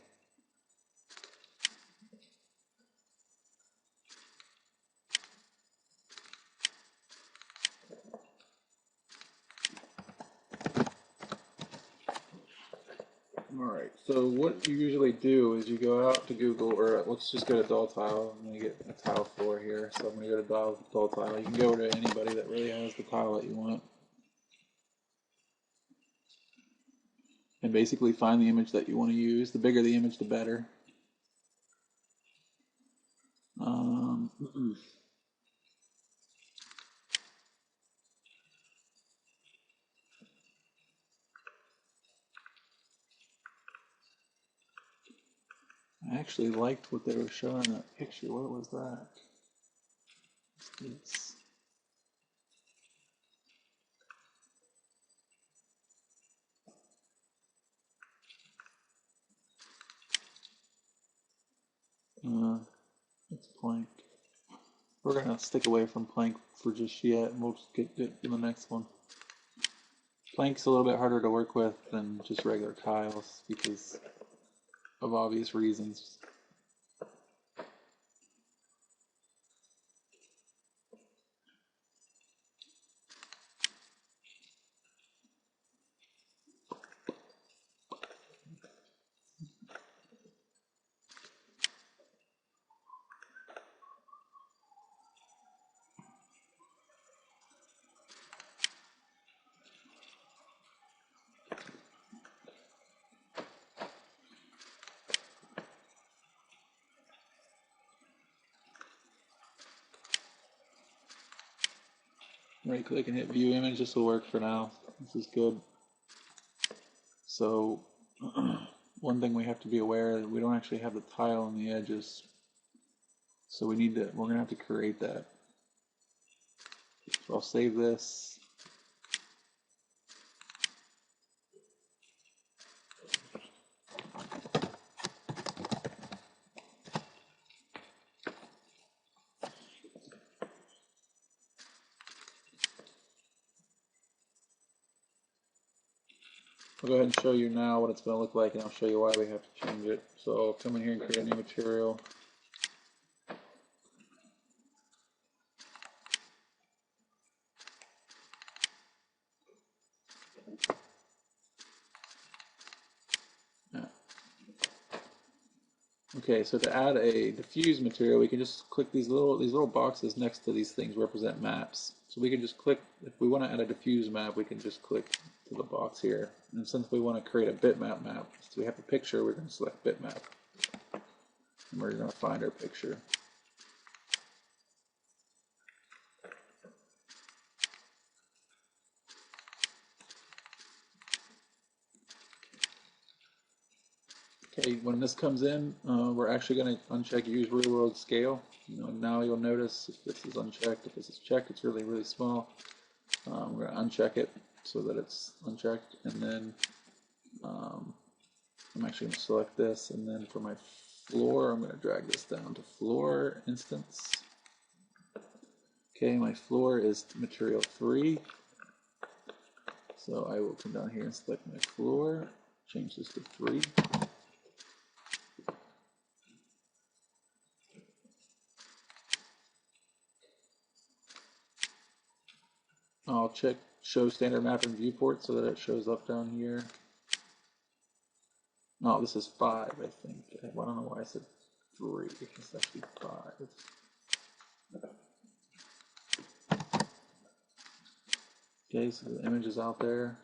Alright, so what you usually do is you go out to Google, or let's just go to Dull Tile. I'm going to get a tile floor here, so I'm going to go to Dull Tile. You can go to anybody that really has the tile that you want. And basically find the image that you want to use. The bigger the image, the better. I actually liked what they were showing in that picture. What was that? It's, it's plank. We're going to stick away from plank for just yet, and we'll just get it in the next one. Plank's a little bit harder to work with than just regular tiles because of obvious reasons. Right click and hit view image. This will work for now. This is good. So one thing we have to be aware of, we don't actually have the tile on the edges. So we're gonna have to create that. So I'll save this. I'll go ahead and show you now what it's going to look like, and I'll show you why we have to change it. So I'll come in here and create a new material. Yeah. Okay, so to add a diffuse material, we can just click these little boxes next to these things represent maps. So we can just click, if we want to add a diffuse map, we can just click to the box here. And since we want to create a bitmap map, so we have a picture, we're going to select bitmap. And we're going to find our picture. Okay, when this comes in, we're actually going to uncheck use real world scale. Now you'll notice if this is unchecked, if this is checked, it's really, really small. We're going to uncheck it so that it's unchecked, and then I'm actually going to select this, and then for my floor, I'm going to drag this down to floor instance. Okay, my floor is material 3. So I will come down here and select my floor, change this to 3. I'll check show standard map and viewport so that it shows up down here. No, this is 5, I think. I don't know why I said 3. It's actually 5. Okay, so the image is out there.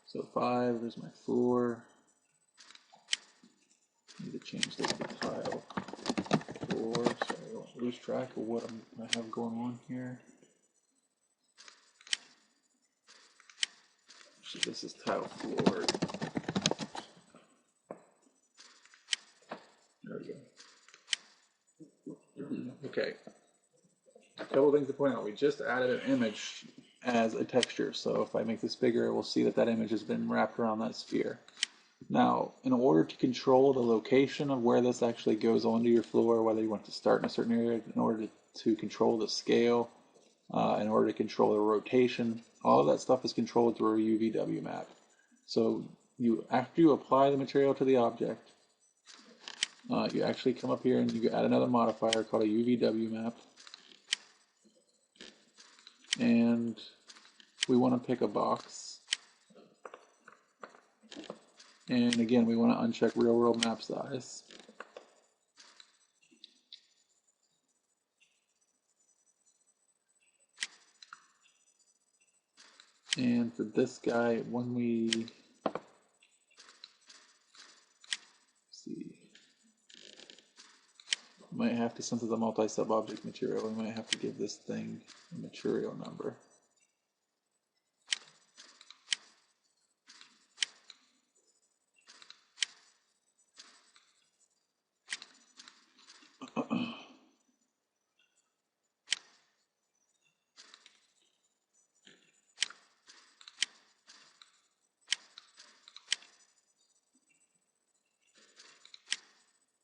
So 5, there's my floor. I need to change this to tile 4 so I don't lose track of what I have going on here. So this is tile floor. There we go. Okay. A couple things to point out. We just added an image as a texture. So if I make this bigger, we'll see that that image has been wrapped around that sphere. Now, in order to control the location of where this actually goes onto your floor, whether you want to start in a certain area, in order to control the scale, in order to control the rotation, all of that stuff is controlled through a UVW map. So after you apply the material to the object, you actually come up here and you add another modifier called a UVW map. And we want to pick a box. And again, we want to uncheck real world map size. And for this guy, when we see, we might have to, since it's a multi-sub-object material, we might have to give this thing a material number.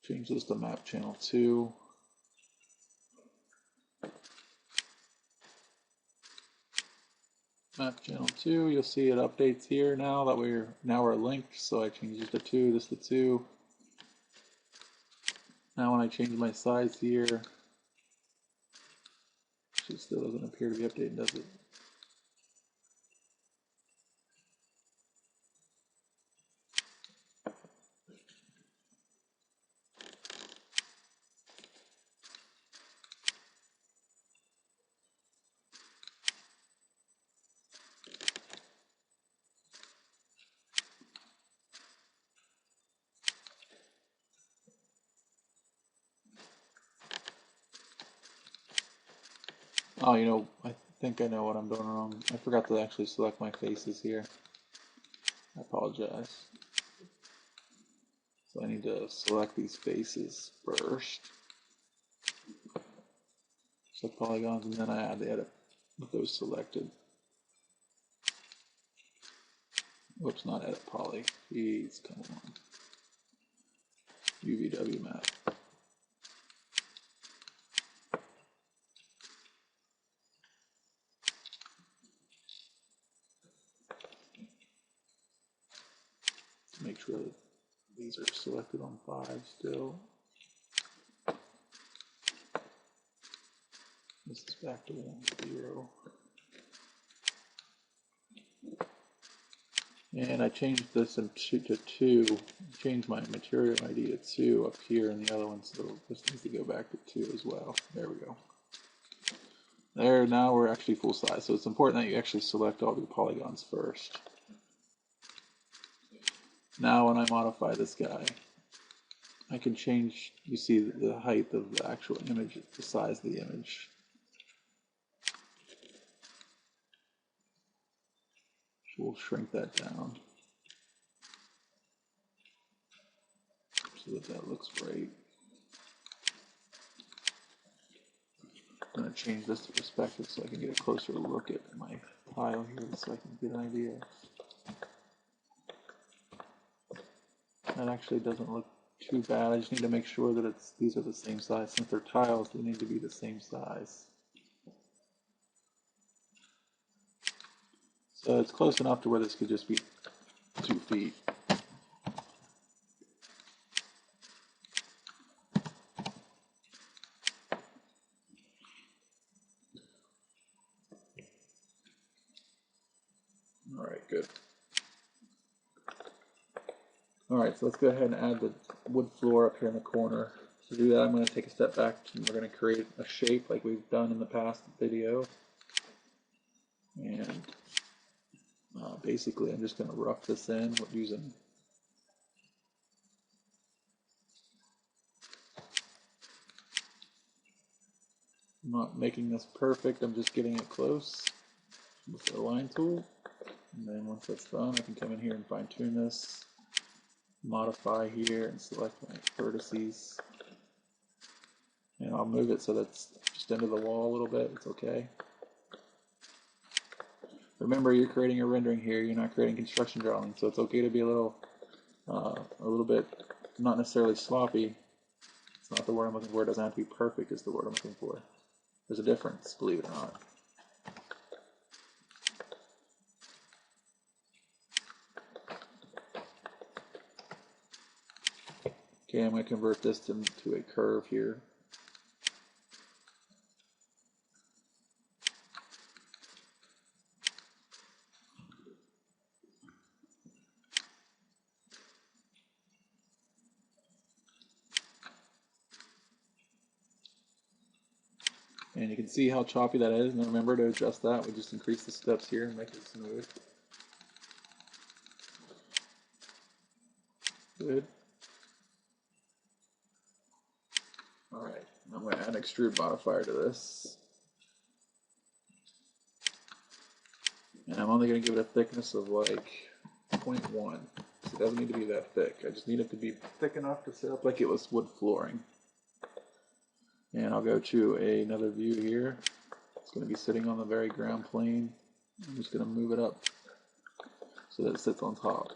Change this to map channel 2. map channel 2. You'll see it updates here now that we're linked. So I changed it to 2, this to 2. Now when I change my size here, it still doesn't appear to be updated, does it? Oh, you know, I think I know what I'm doing wrong. I forgot to actually select my faces here. I apologize. So I need to select these faces first. Select polygons, and then I add the edit with those selected. Whoops, not edit poly. Jeez, come on. UVW map. Make sure that these are selected on 5 still. This is back to 1, 0. And I changed this to 2, changed my material ID to 2 up here in the other one, so this needs to go back to 2 as well. There we go. There, now we're actually full size, so it's important that you actually select all the polygons first. Now when I modify this guy, I can change, you see the height of the actual image, the size of the image. So we'll shrink that down so that that looks right. I'm going to change this to perspective so I can get a closer look at my tile here so I can get an idea. That actually doesn't look too bad. I just need to make sure that these are the same size. Since they're tiles, they need to be the same size. So it's close enough to where this could just be 2 feet. All right, good. All right, so let's go ahead and add the wood floor up here in the corner. To do that, I'm going to take a step back and we're going to create a shape like we've done in the past video. And basically, I'm just going to rough this in using I'm not making this perfect, I'm just getting it close with the line tool. And then once that's done, I can come in here and fine tune this, modify here and select my vertices. And I'll move it so that's just into the wall a little bit, it's okay. Remember, you're creating a rendering here, you're not creating construction drawing, so it's okay to be a little bit, not necessarily sloppy. It's not the word I'm looking for, it doesn't have to be perfect is the word I'm looking for. There's a difference, believe it or not. Okay, I'm going to convert this into a curve here. And you can see how choppy that is, and remember to adjust that. We just increase the steps here and make it smooth. Good. Alright, I'm going to add an extrude modifier to this. And I'm only going to give it a thickness of like 0.1. So it doesn't need to be that thick. I just need it to be thick enough to set up like it was wood flooring. And I'll go to another view here. It's going to be sitting on the very ground plane. I'm just going to move it up so that it sits on top.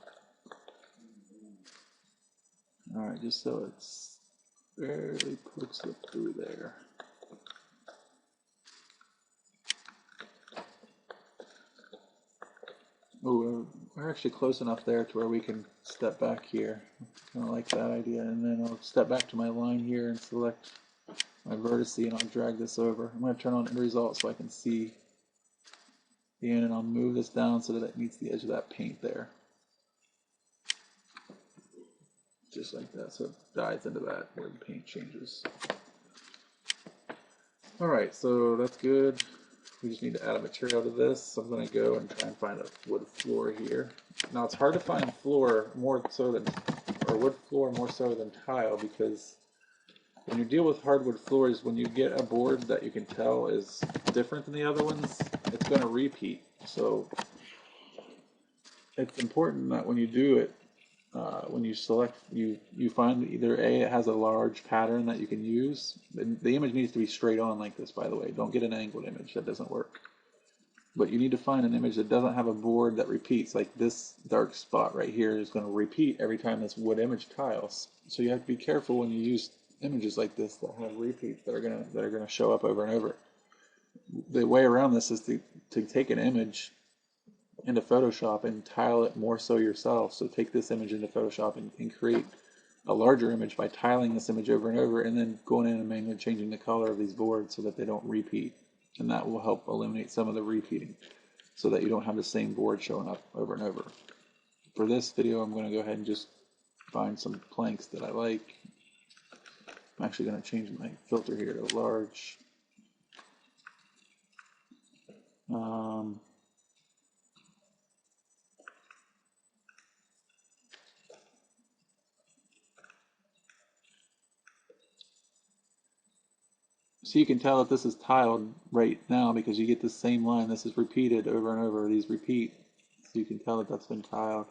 Alright, just so it's barely pokes it through there. Oh, we're actually close enough there to where we can step back here. I kind of like that idea. And then I'll step back to my line here and select my vertex, and I'll drag this over. I'm going to turn on end result so I can see the end, and I'll move this down so that it meets the edge of that paint there. Just like that, so it dives into that where the paint changes. Alright, so that's good. We just need to add a material to this. So I'm going to go and try and find a wood floor here. Now it's hard to find floor more so than, or wood floor more so than tile, because when you deal with hardwood floors, when you get a board that you can tell is different than the other ones, it's going to repeat. So it's important that when you do it, when you select, you find either A, it has a large pattern that you can use. The image needs to be straight on like this, by the way. Don't get an angled image. That doesn't work. But you need to find an image that doesn't have a board that repeats. Like this dark spot right here is going to repeat every time this wood image tiles. So you have to be careful when you use images like this that have repeats that are gonna show up over and over. The way around this is to take an image into Photoshop and tile it more so yourself. So take this image into Photoshop and create a larger image by tiling this image over and over, and then going in and manually changing the color of these boards so that they don't repeat. And that will help eliminate some of the repeating so that you don't have the same board showing up over and over. For this video, I'm going to go ahead and just find some planks that I like. I'm actually going to change my filter here to large. So you can tell that this is tiled right now because you get the same line. This is repeated over and over. These repeat. So you can tell that that's been tiled.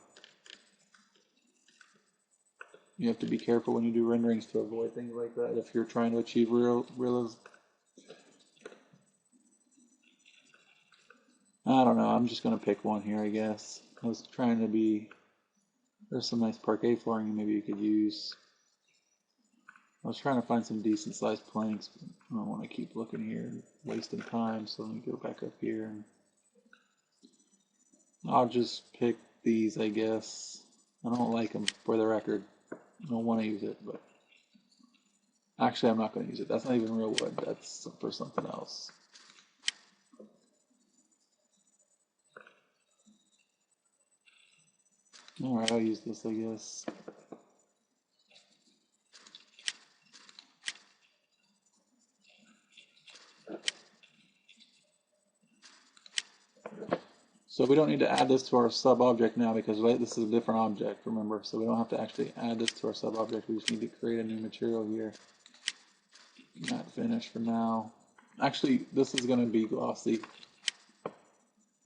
You have to be careful when you do renderings to avoid things like that if you're trying to achieve realism. I don't know. I'm just going to pick one here, I guess. I was trying to be... There's some nice parquet flooring maybe you could use. I was trying to find some decent sized planks, but I don't want to keep looking here and wasting time, so let me go back up here. And I'll just pick these, I guess. I don't like them, for the record. I don't want to use it, but... Actually, I'm not going to use it. That's not even real wood. That's for something else. Alright, I'll use this, I guess. So we don't need to add this to our sub-object now because this is a different object, remember? So we don't have to actually add this to our sub-object. We just need to create a new material here. Not finish for now. Actually, this is going to be glossy.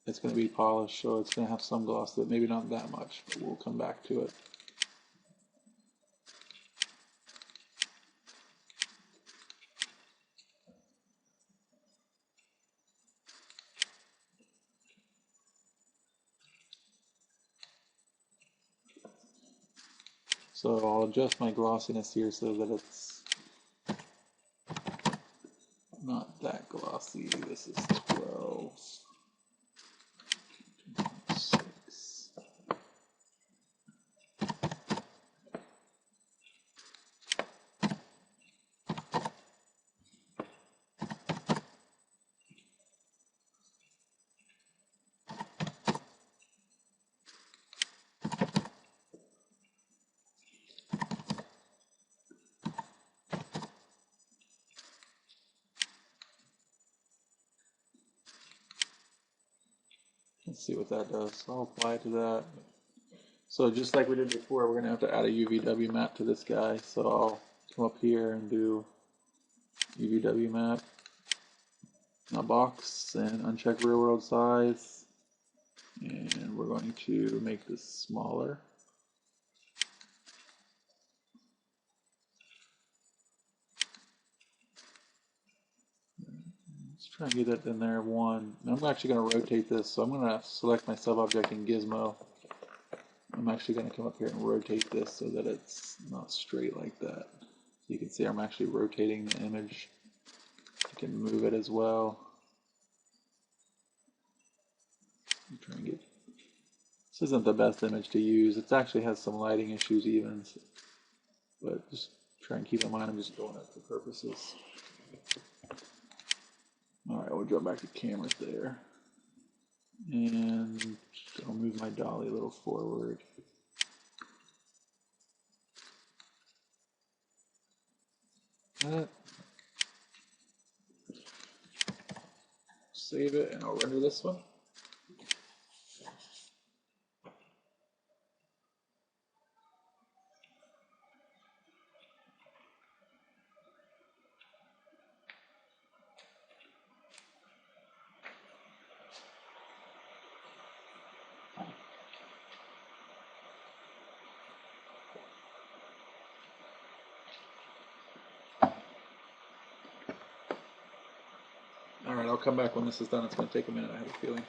It's going to be polished, so it's going to have some gloss to it. Maybe not that much, but we'll come back to it. So I'll adjust my glossiness here so that it's not that glossy. This is 12. 6. Let's see what that does. So I'll apply to that. So just like we did before, we're going to have to add a UVW map to this guy. So I'll come up here and do UVW map, a box, and uncheck real world size. And we're going to make this smaller. Let's try and get it in there. One. I'm actually going to rotate this, so I'm going to select my sub-object in Gizmo. I'm actually going to come up here and rotate this so that it's not straight like that. So you can see I'm actually rotating the image. I can move it as well. I'm trying to get This isn't the best image to use. It actually has some lighting issues even, but just try and keep in mind I'm just doing it for purposes. All right, we'll jump back to cameras there. And I'll move my dolly a little forward. Save it, and I'll render this one. Alright, I'll come back when this is done. It's going to take a minute, I have a feeling.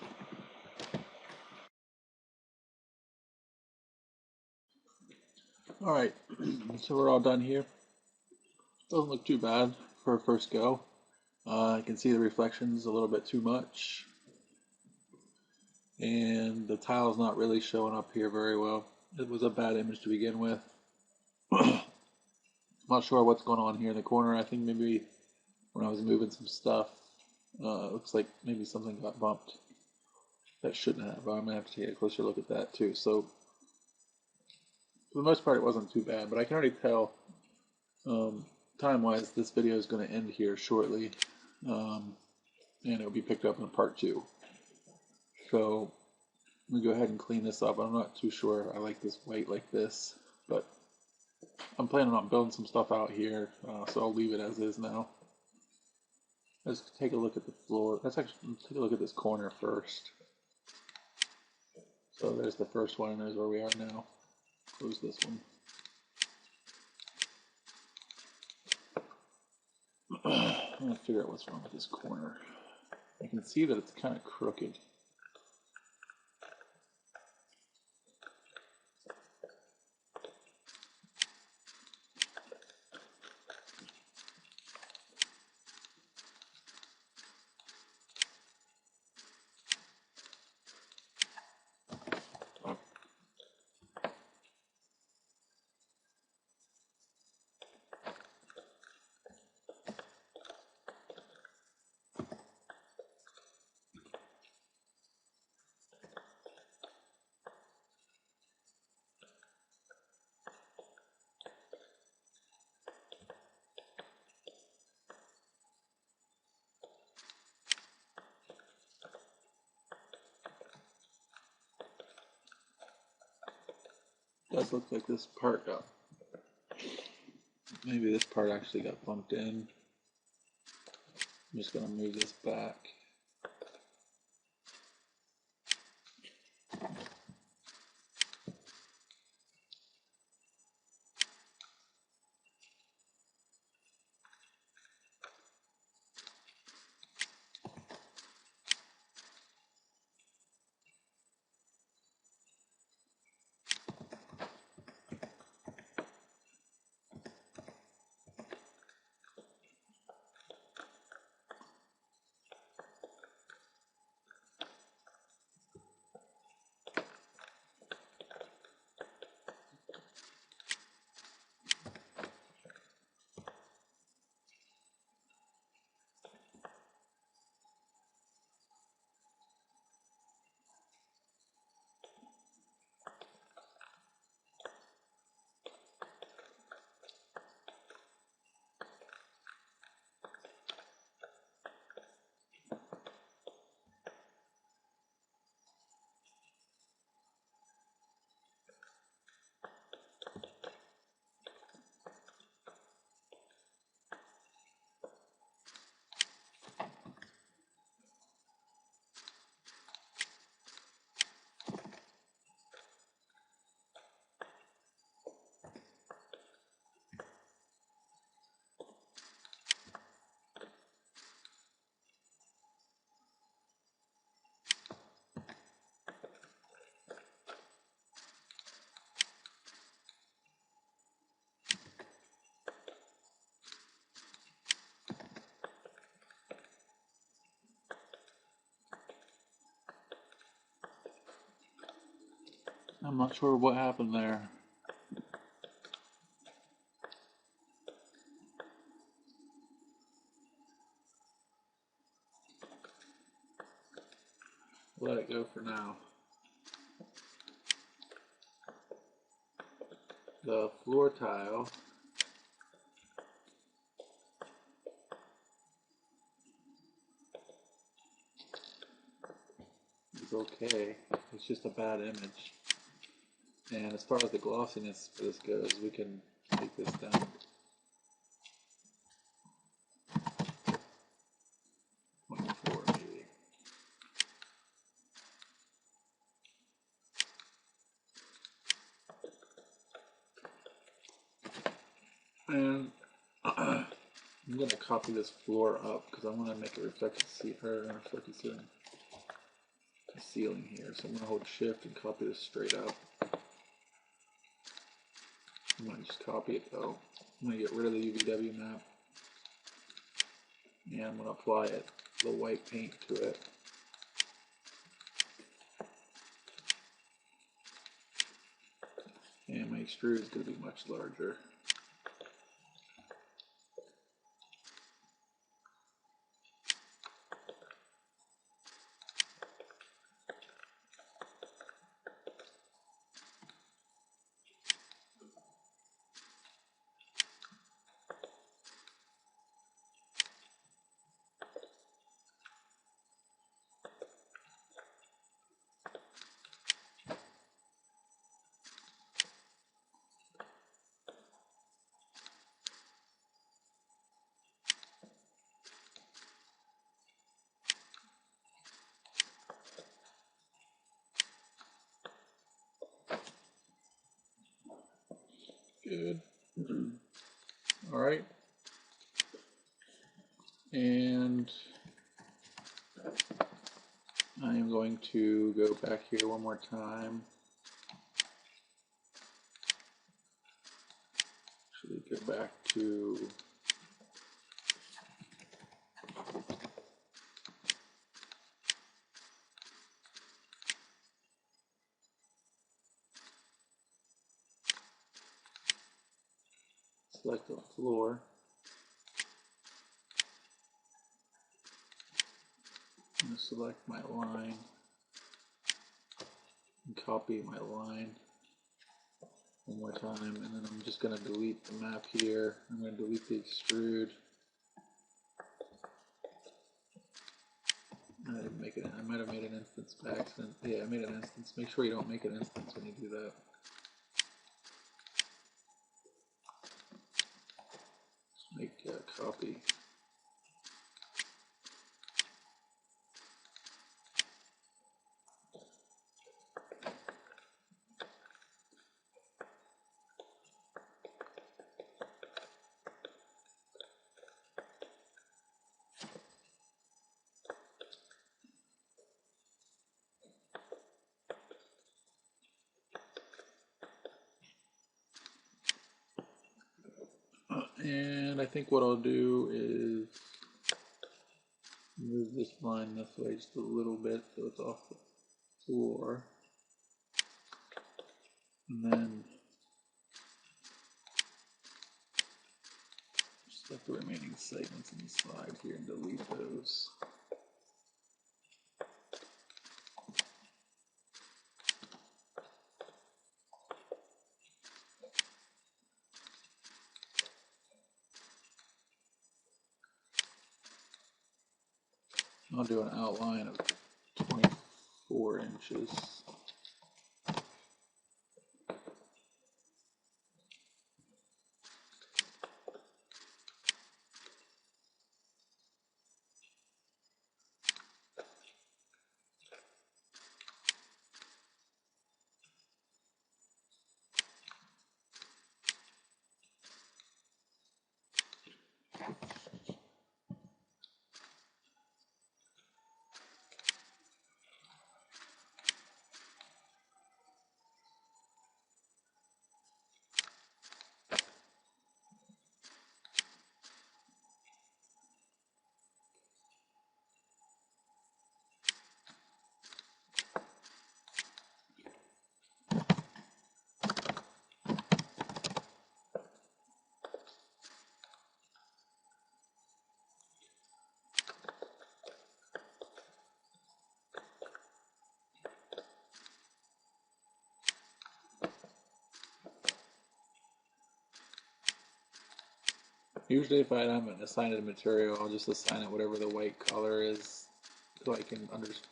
Alright, so we're all done here. Doesn't look too bad for a first go. I can see the reflections a little bit too much. And the tile's not really showing up here very well. It was a bad image to begin with. Not sure what's going on here in the corner. I think maybe when I was moving some stuff, it looks like maybe something got bumped. That shouldn't have, but I'm going to have to take a closer look at that too. So, for the most part, it wasn't too bad, but I can already tell, time-wise, this video is going to end here shortly, and it'll be picked up in part 2. So, I'm going to go ahead and clean this up. I'm not too sure I like this white like this, but I'm planning on building some stuff out here, so I'll leave it as is now. Let's take a look at the floor. Let's actually take a look at this corner first. So there's the first one, and there's where we are now. Close this one. I'm going to figure out what's wrong with this corner. I can see that it's kind of crooked. It does look like this part got, maybe this part actually got bumped in. I'm just going to move this back. I'm not sure what happened there. Let it go for now. The floor tile is okay. It's just a bad image. And as far as the glossiness for this goes, we can take this down 24 maybe. And I'm going to copy this floor up because I want to make it reflect the ceiling here. So I'm going to hold shift and copy this straight up. I might just copy it though. I'm going to get rid of the UVW map. And I'm going to apply the white paint to it. And my extrude is going to be much larger. Good. All right. And I am going to go back here one more time. Actually, go back to select the floor. I'm going to select my line and copy my line one more time, and then I'm just going to delete the map here. I'm going to delete the extrude. I didn't make it. I might have made an instance by accident. Yeah, I made an instance. Make sure you don't make an instance when you do that. Just make a copy. And I think what I'll do is move this line this way just a little bit so it's off the floor. And then select the remaining segments in the slide here and delete those. I'll do an outline of 24 inches. Usually if I haven't assigned it a material, I'll just assign it whatever the white color is so I can understand,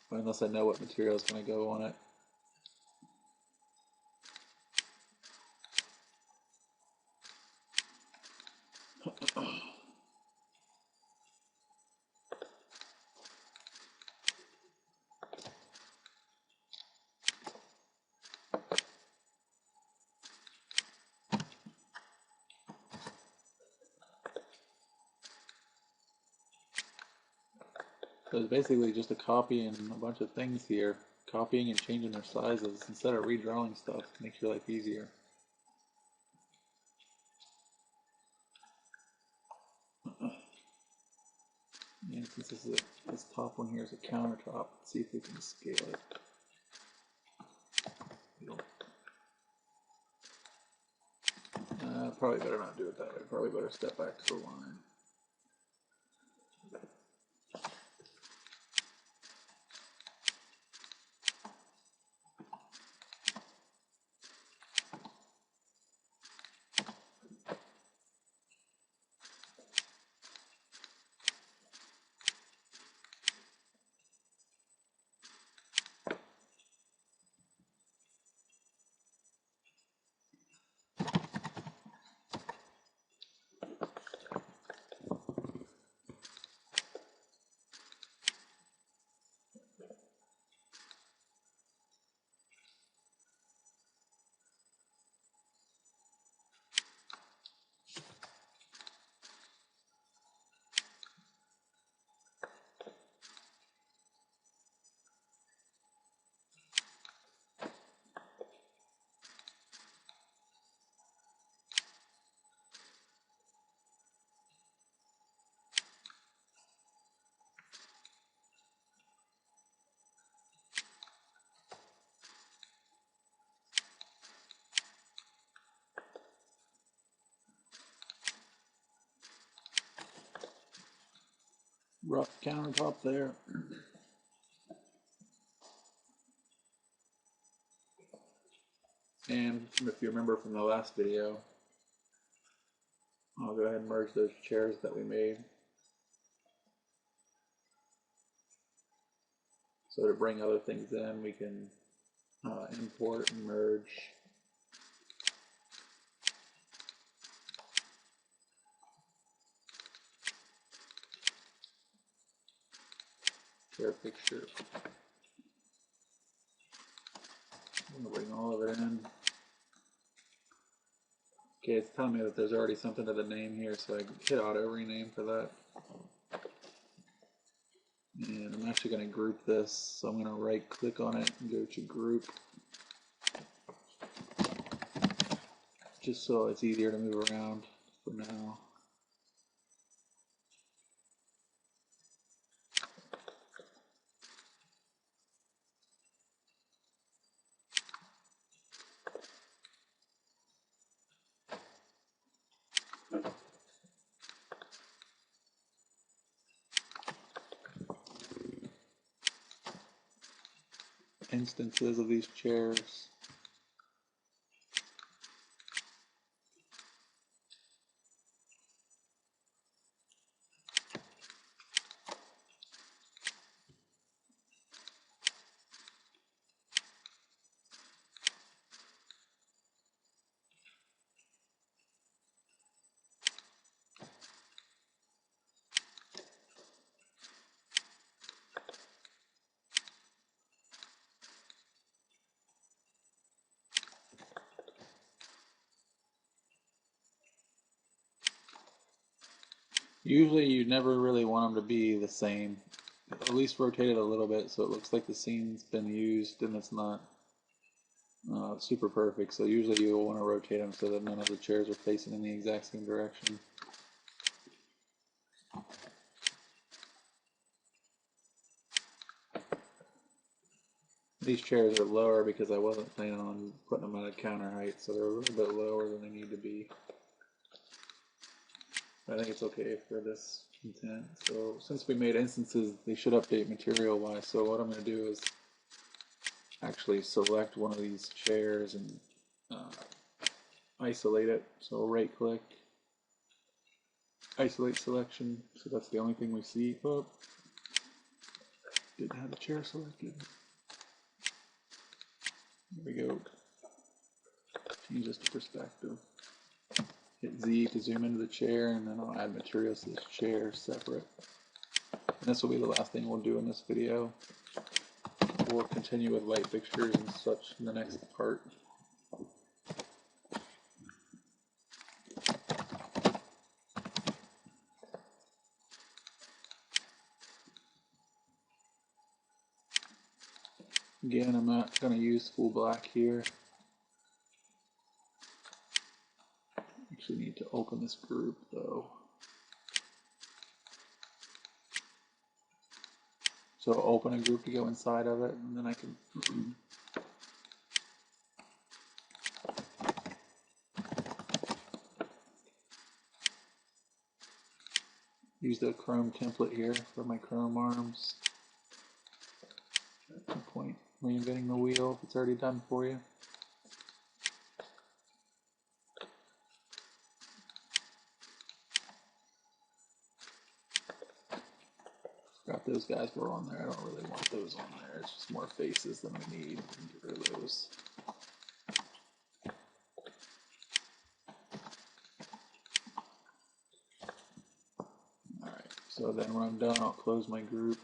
unless I know what material is going to go on it. So it's basically just a copy and a bunch of things here. Copying and changing their sizes instead of redrawing stuff makes your life easier. And since this top one here is a countertop, let's see if we can scale it. Probably better not do it that way. Probably better step back to the line. Rough countertop there. And if you remember from the last video, I'll go ahead and merge those chairs that we made. So to bring other things in, we can import and merge. Chair picture. I'm going to bring all of it in. Okay, it's telling me that there's already something to the name here, so I hit auto rename for that. And I'm actually going to group this, so I'm going to right click on it and go to group, just so it's easier to move around for now. Instances of these chairs. Usually you never really want them to be the same. At least rotate it a little bit so it looks like the scene's been used and it's not super perfect. So usually you'll want to rotate them so that none of the chairs are facing in the exact same direction. These chairs are lower because I wasn't planning on putting them at a counter height, so they're a little bit lower than they need to be. I think it's okay for this content. So since we made instances, they should update material wise. So what I'm going to do is actually select one of these chairs and isolate it. So right click, isolate selection, so that's the only thing we see. Oh, didn't have the chair selected. There we go. Change this to perspective. Hit Z to zoom into the chair, and then I'll add materials to this chair separate. And this will be the last thing we'll do in this video. We'll continue with light fixtures and such in the next part. Again, I'm not going to use full black here. Actually need to open this group though. So open a group to go inside of it, and then I can use the chrome template here for my chrome arms. No point reinventing the wheel if it's already done for you. Forgot those guys were on there. I don't really want those on there. It's just more faces than we need. Get rid of those. Alright, so then when I'm done, I'll close my group.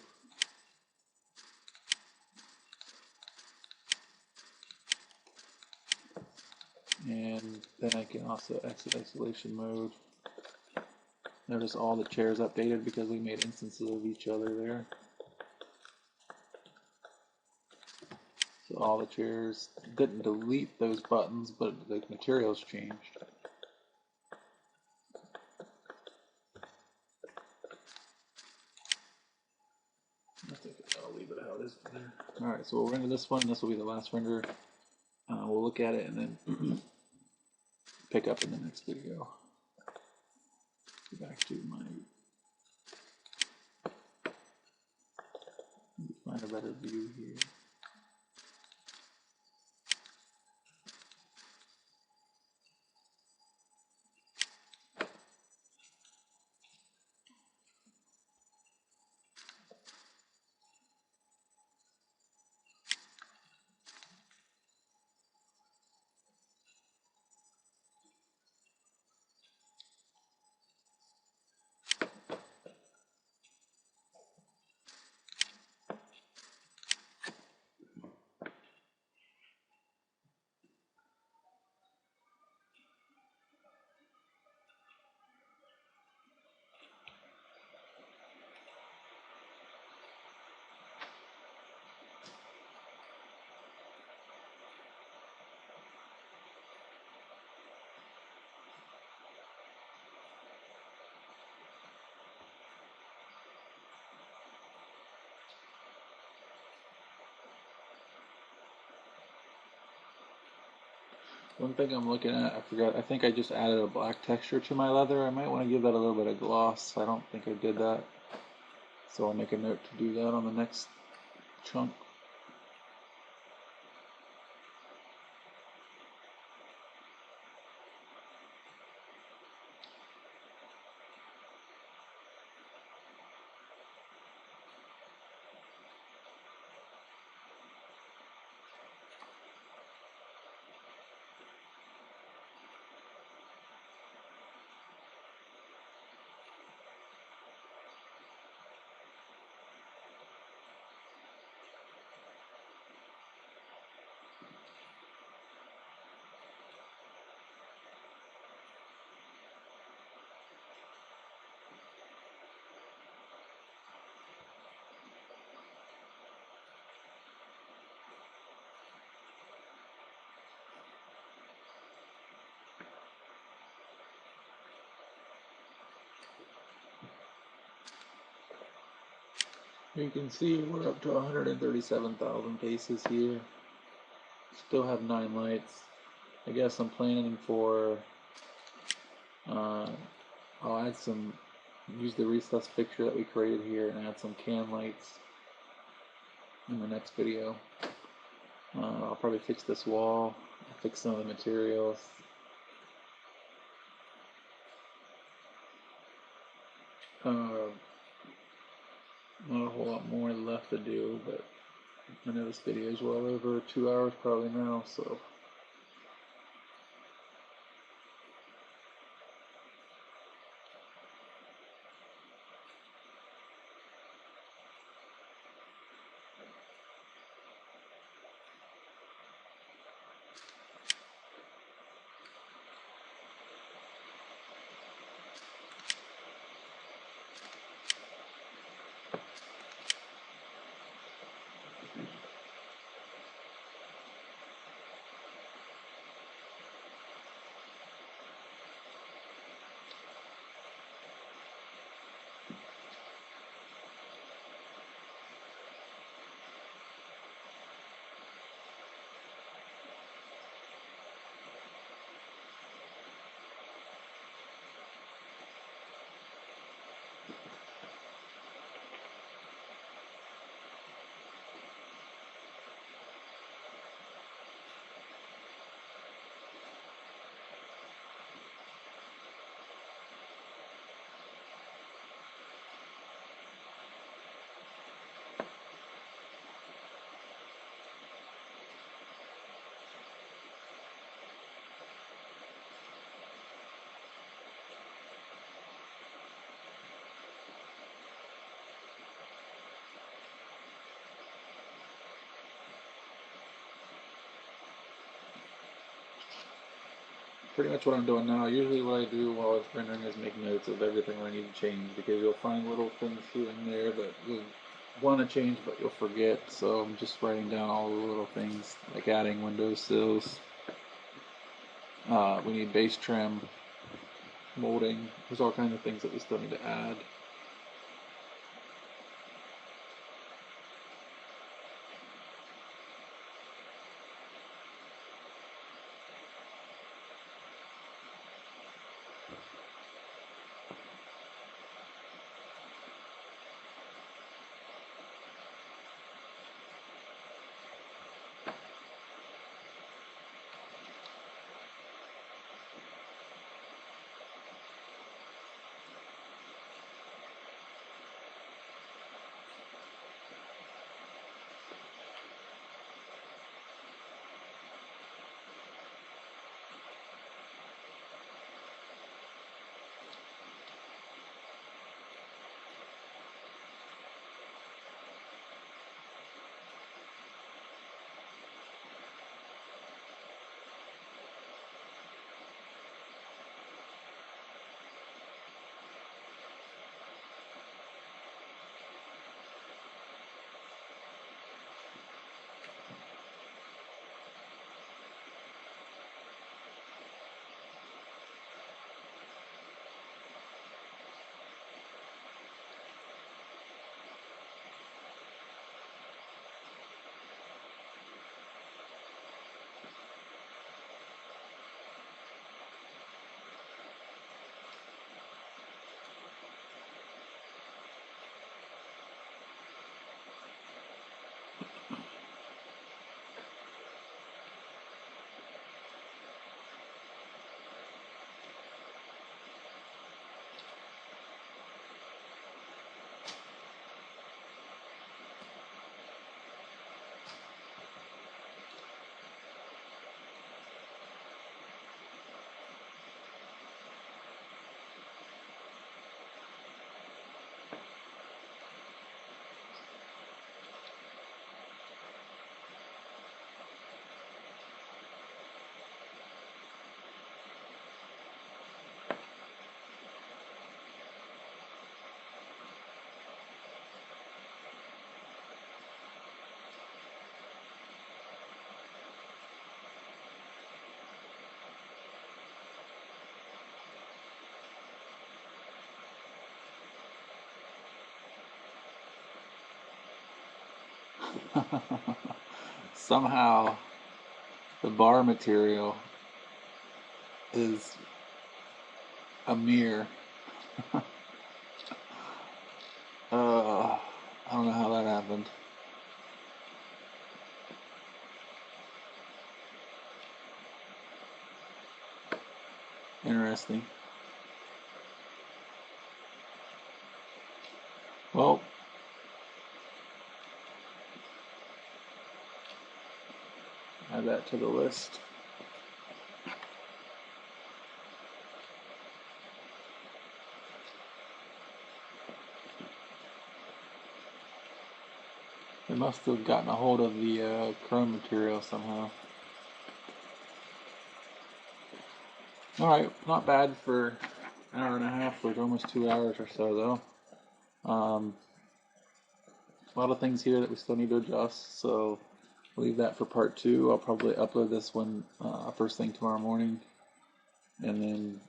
And then I can also exit isolation mode. Notice all the chairs updated because we made instances of each other there. So all the chairs didn't delete those buttons, but the materials changed. I think I'll leave it how it is for there. Alright, so we'll render this one. This will be the last render. We'll look at it and then pick up in the next video. Go back to my, find a better view here. One thing I'm looking at, I forgot, I think I just added a black texture to my leather. I might want to give that a little bit of gloss. I don't think I did that. So I'll make a note to do that on the next chunk. You can see we're up to 137,000 paces here. Still have 9 lights. I guess I'm planning for, I'll add some, use the recess fixture that we created here and add some can lights in the next video. I'll probably fix this wall, fix some of the materials. Uh, Not a whole lot more left to do, but I know this video is well over 2 hours probably now, so pretty much what I'm doing now. Usually what I do while it's rendering is make notes of everything I need to change, because you'll find little things here and there that you'll want to change but you'll forget. So I'm just writing down all the little things, like adding window sills. We need base trim, molding. There's all kinds of things that we still need to add. Somehow the bar material is a mirror. I don't know how that happened. Interesting. Add that to the list. They must have gotten a hold of the chrome material somehow. Alright, not bad for an hour and a half, or almost 2 hours or so though. A lot of things here that we still need to adjust, so leave that for part 2. I'll probably upload this one first thing tomorrow morning, and then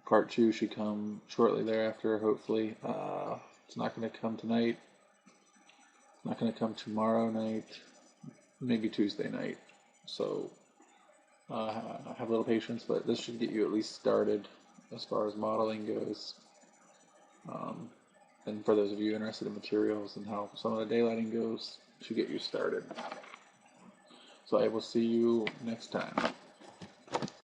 part 2 should come shortly thereafter, hopefully. It's not going to come tonight. It's not going to come tomorrow night, maybe Tuesday night. So have a little patience, but this should get you at least started as far as modeling goes. And for those of you interested in materials and how some of the daylighting goes, should get you started. So I will see you next time.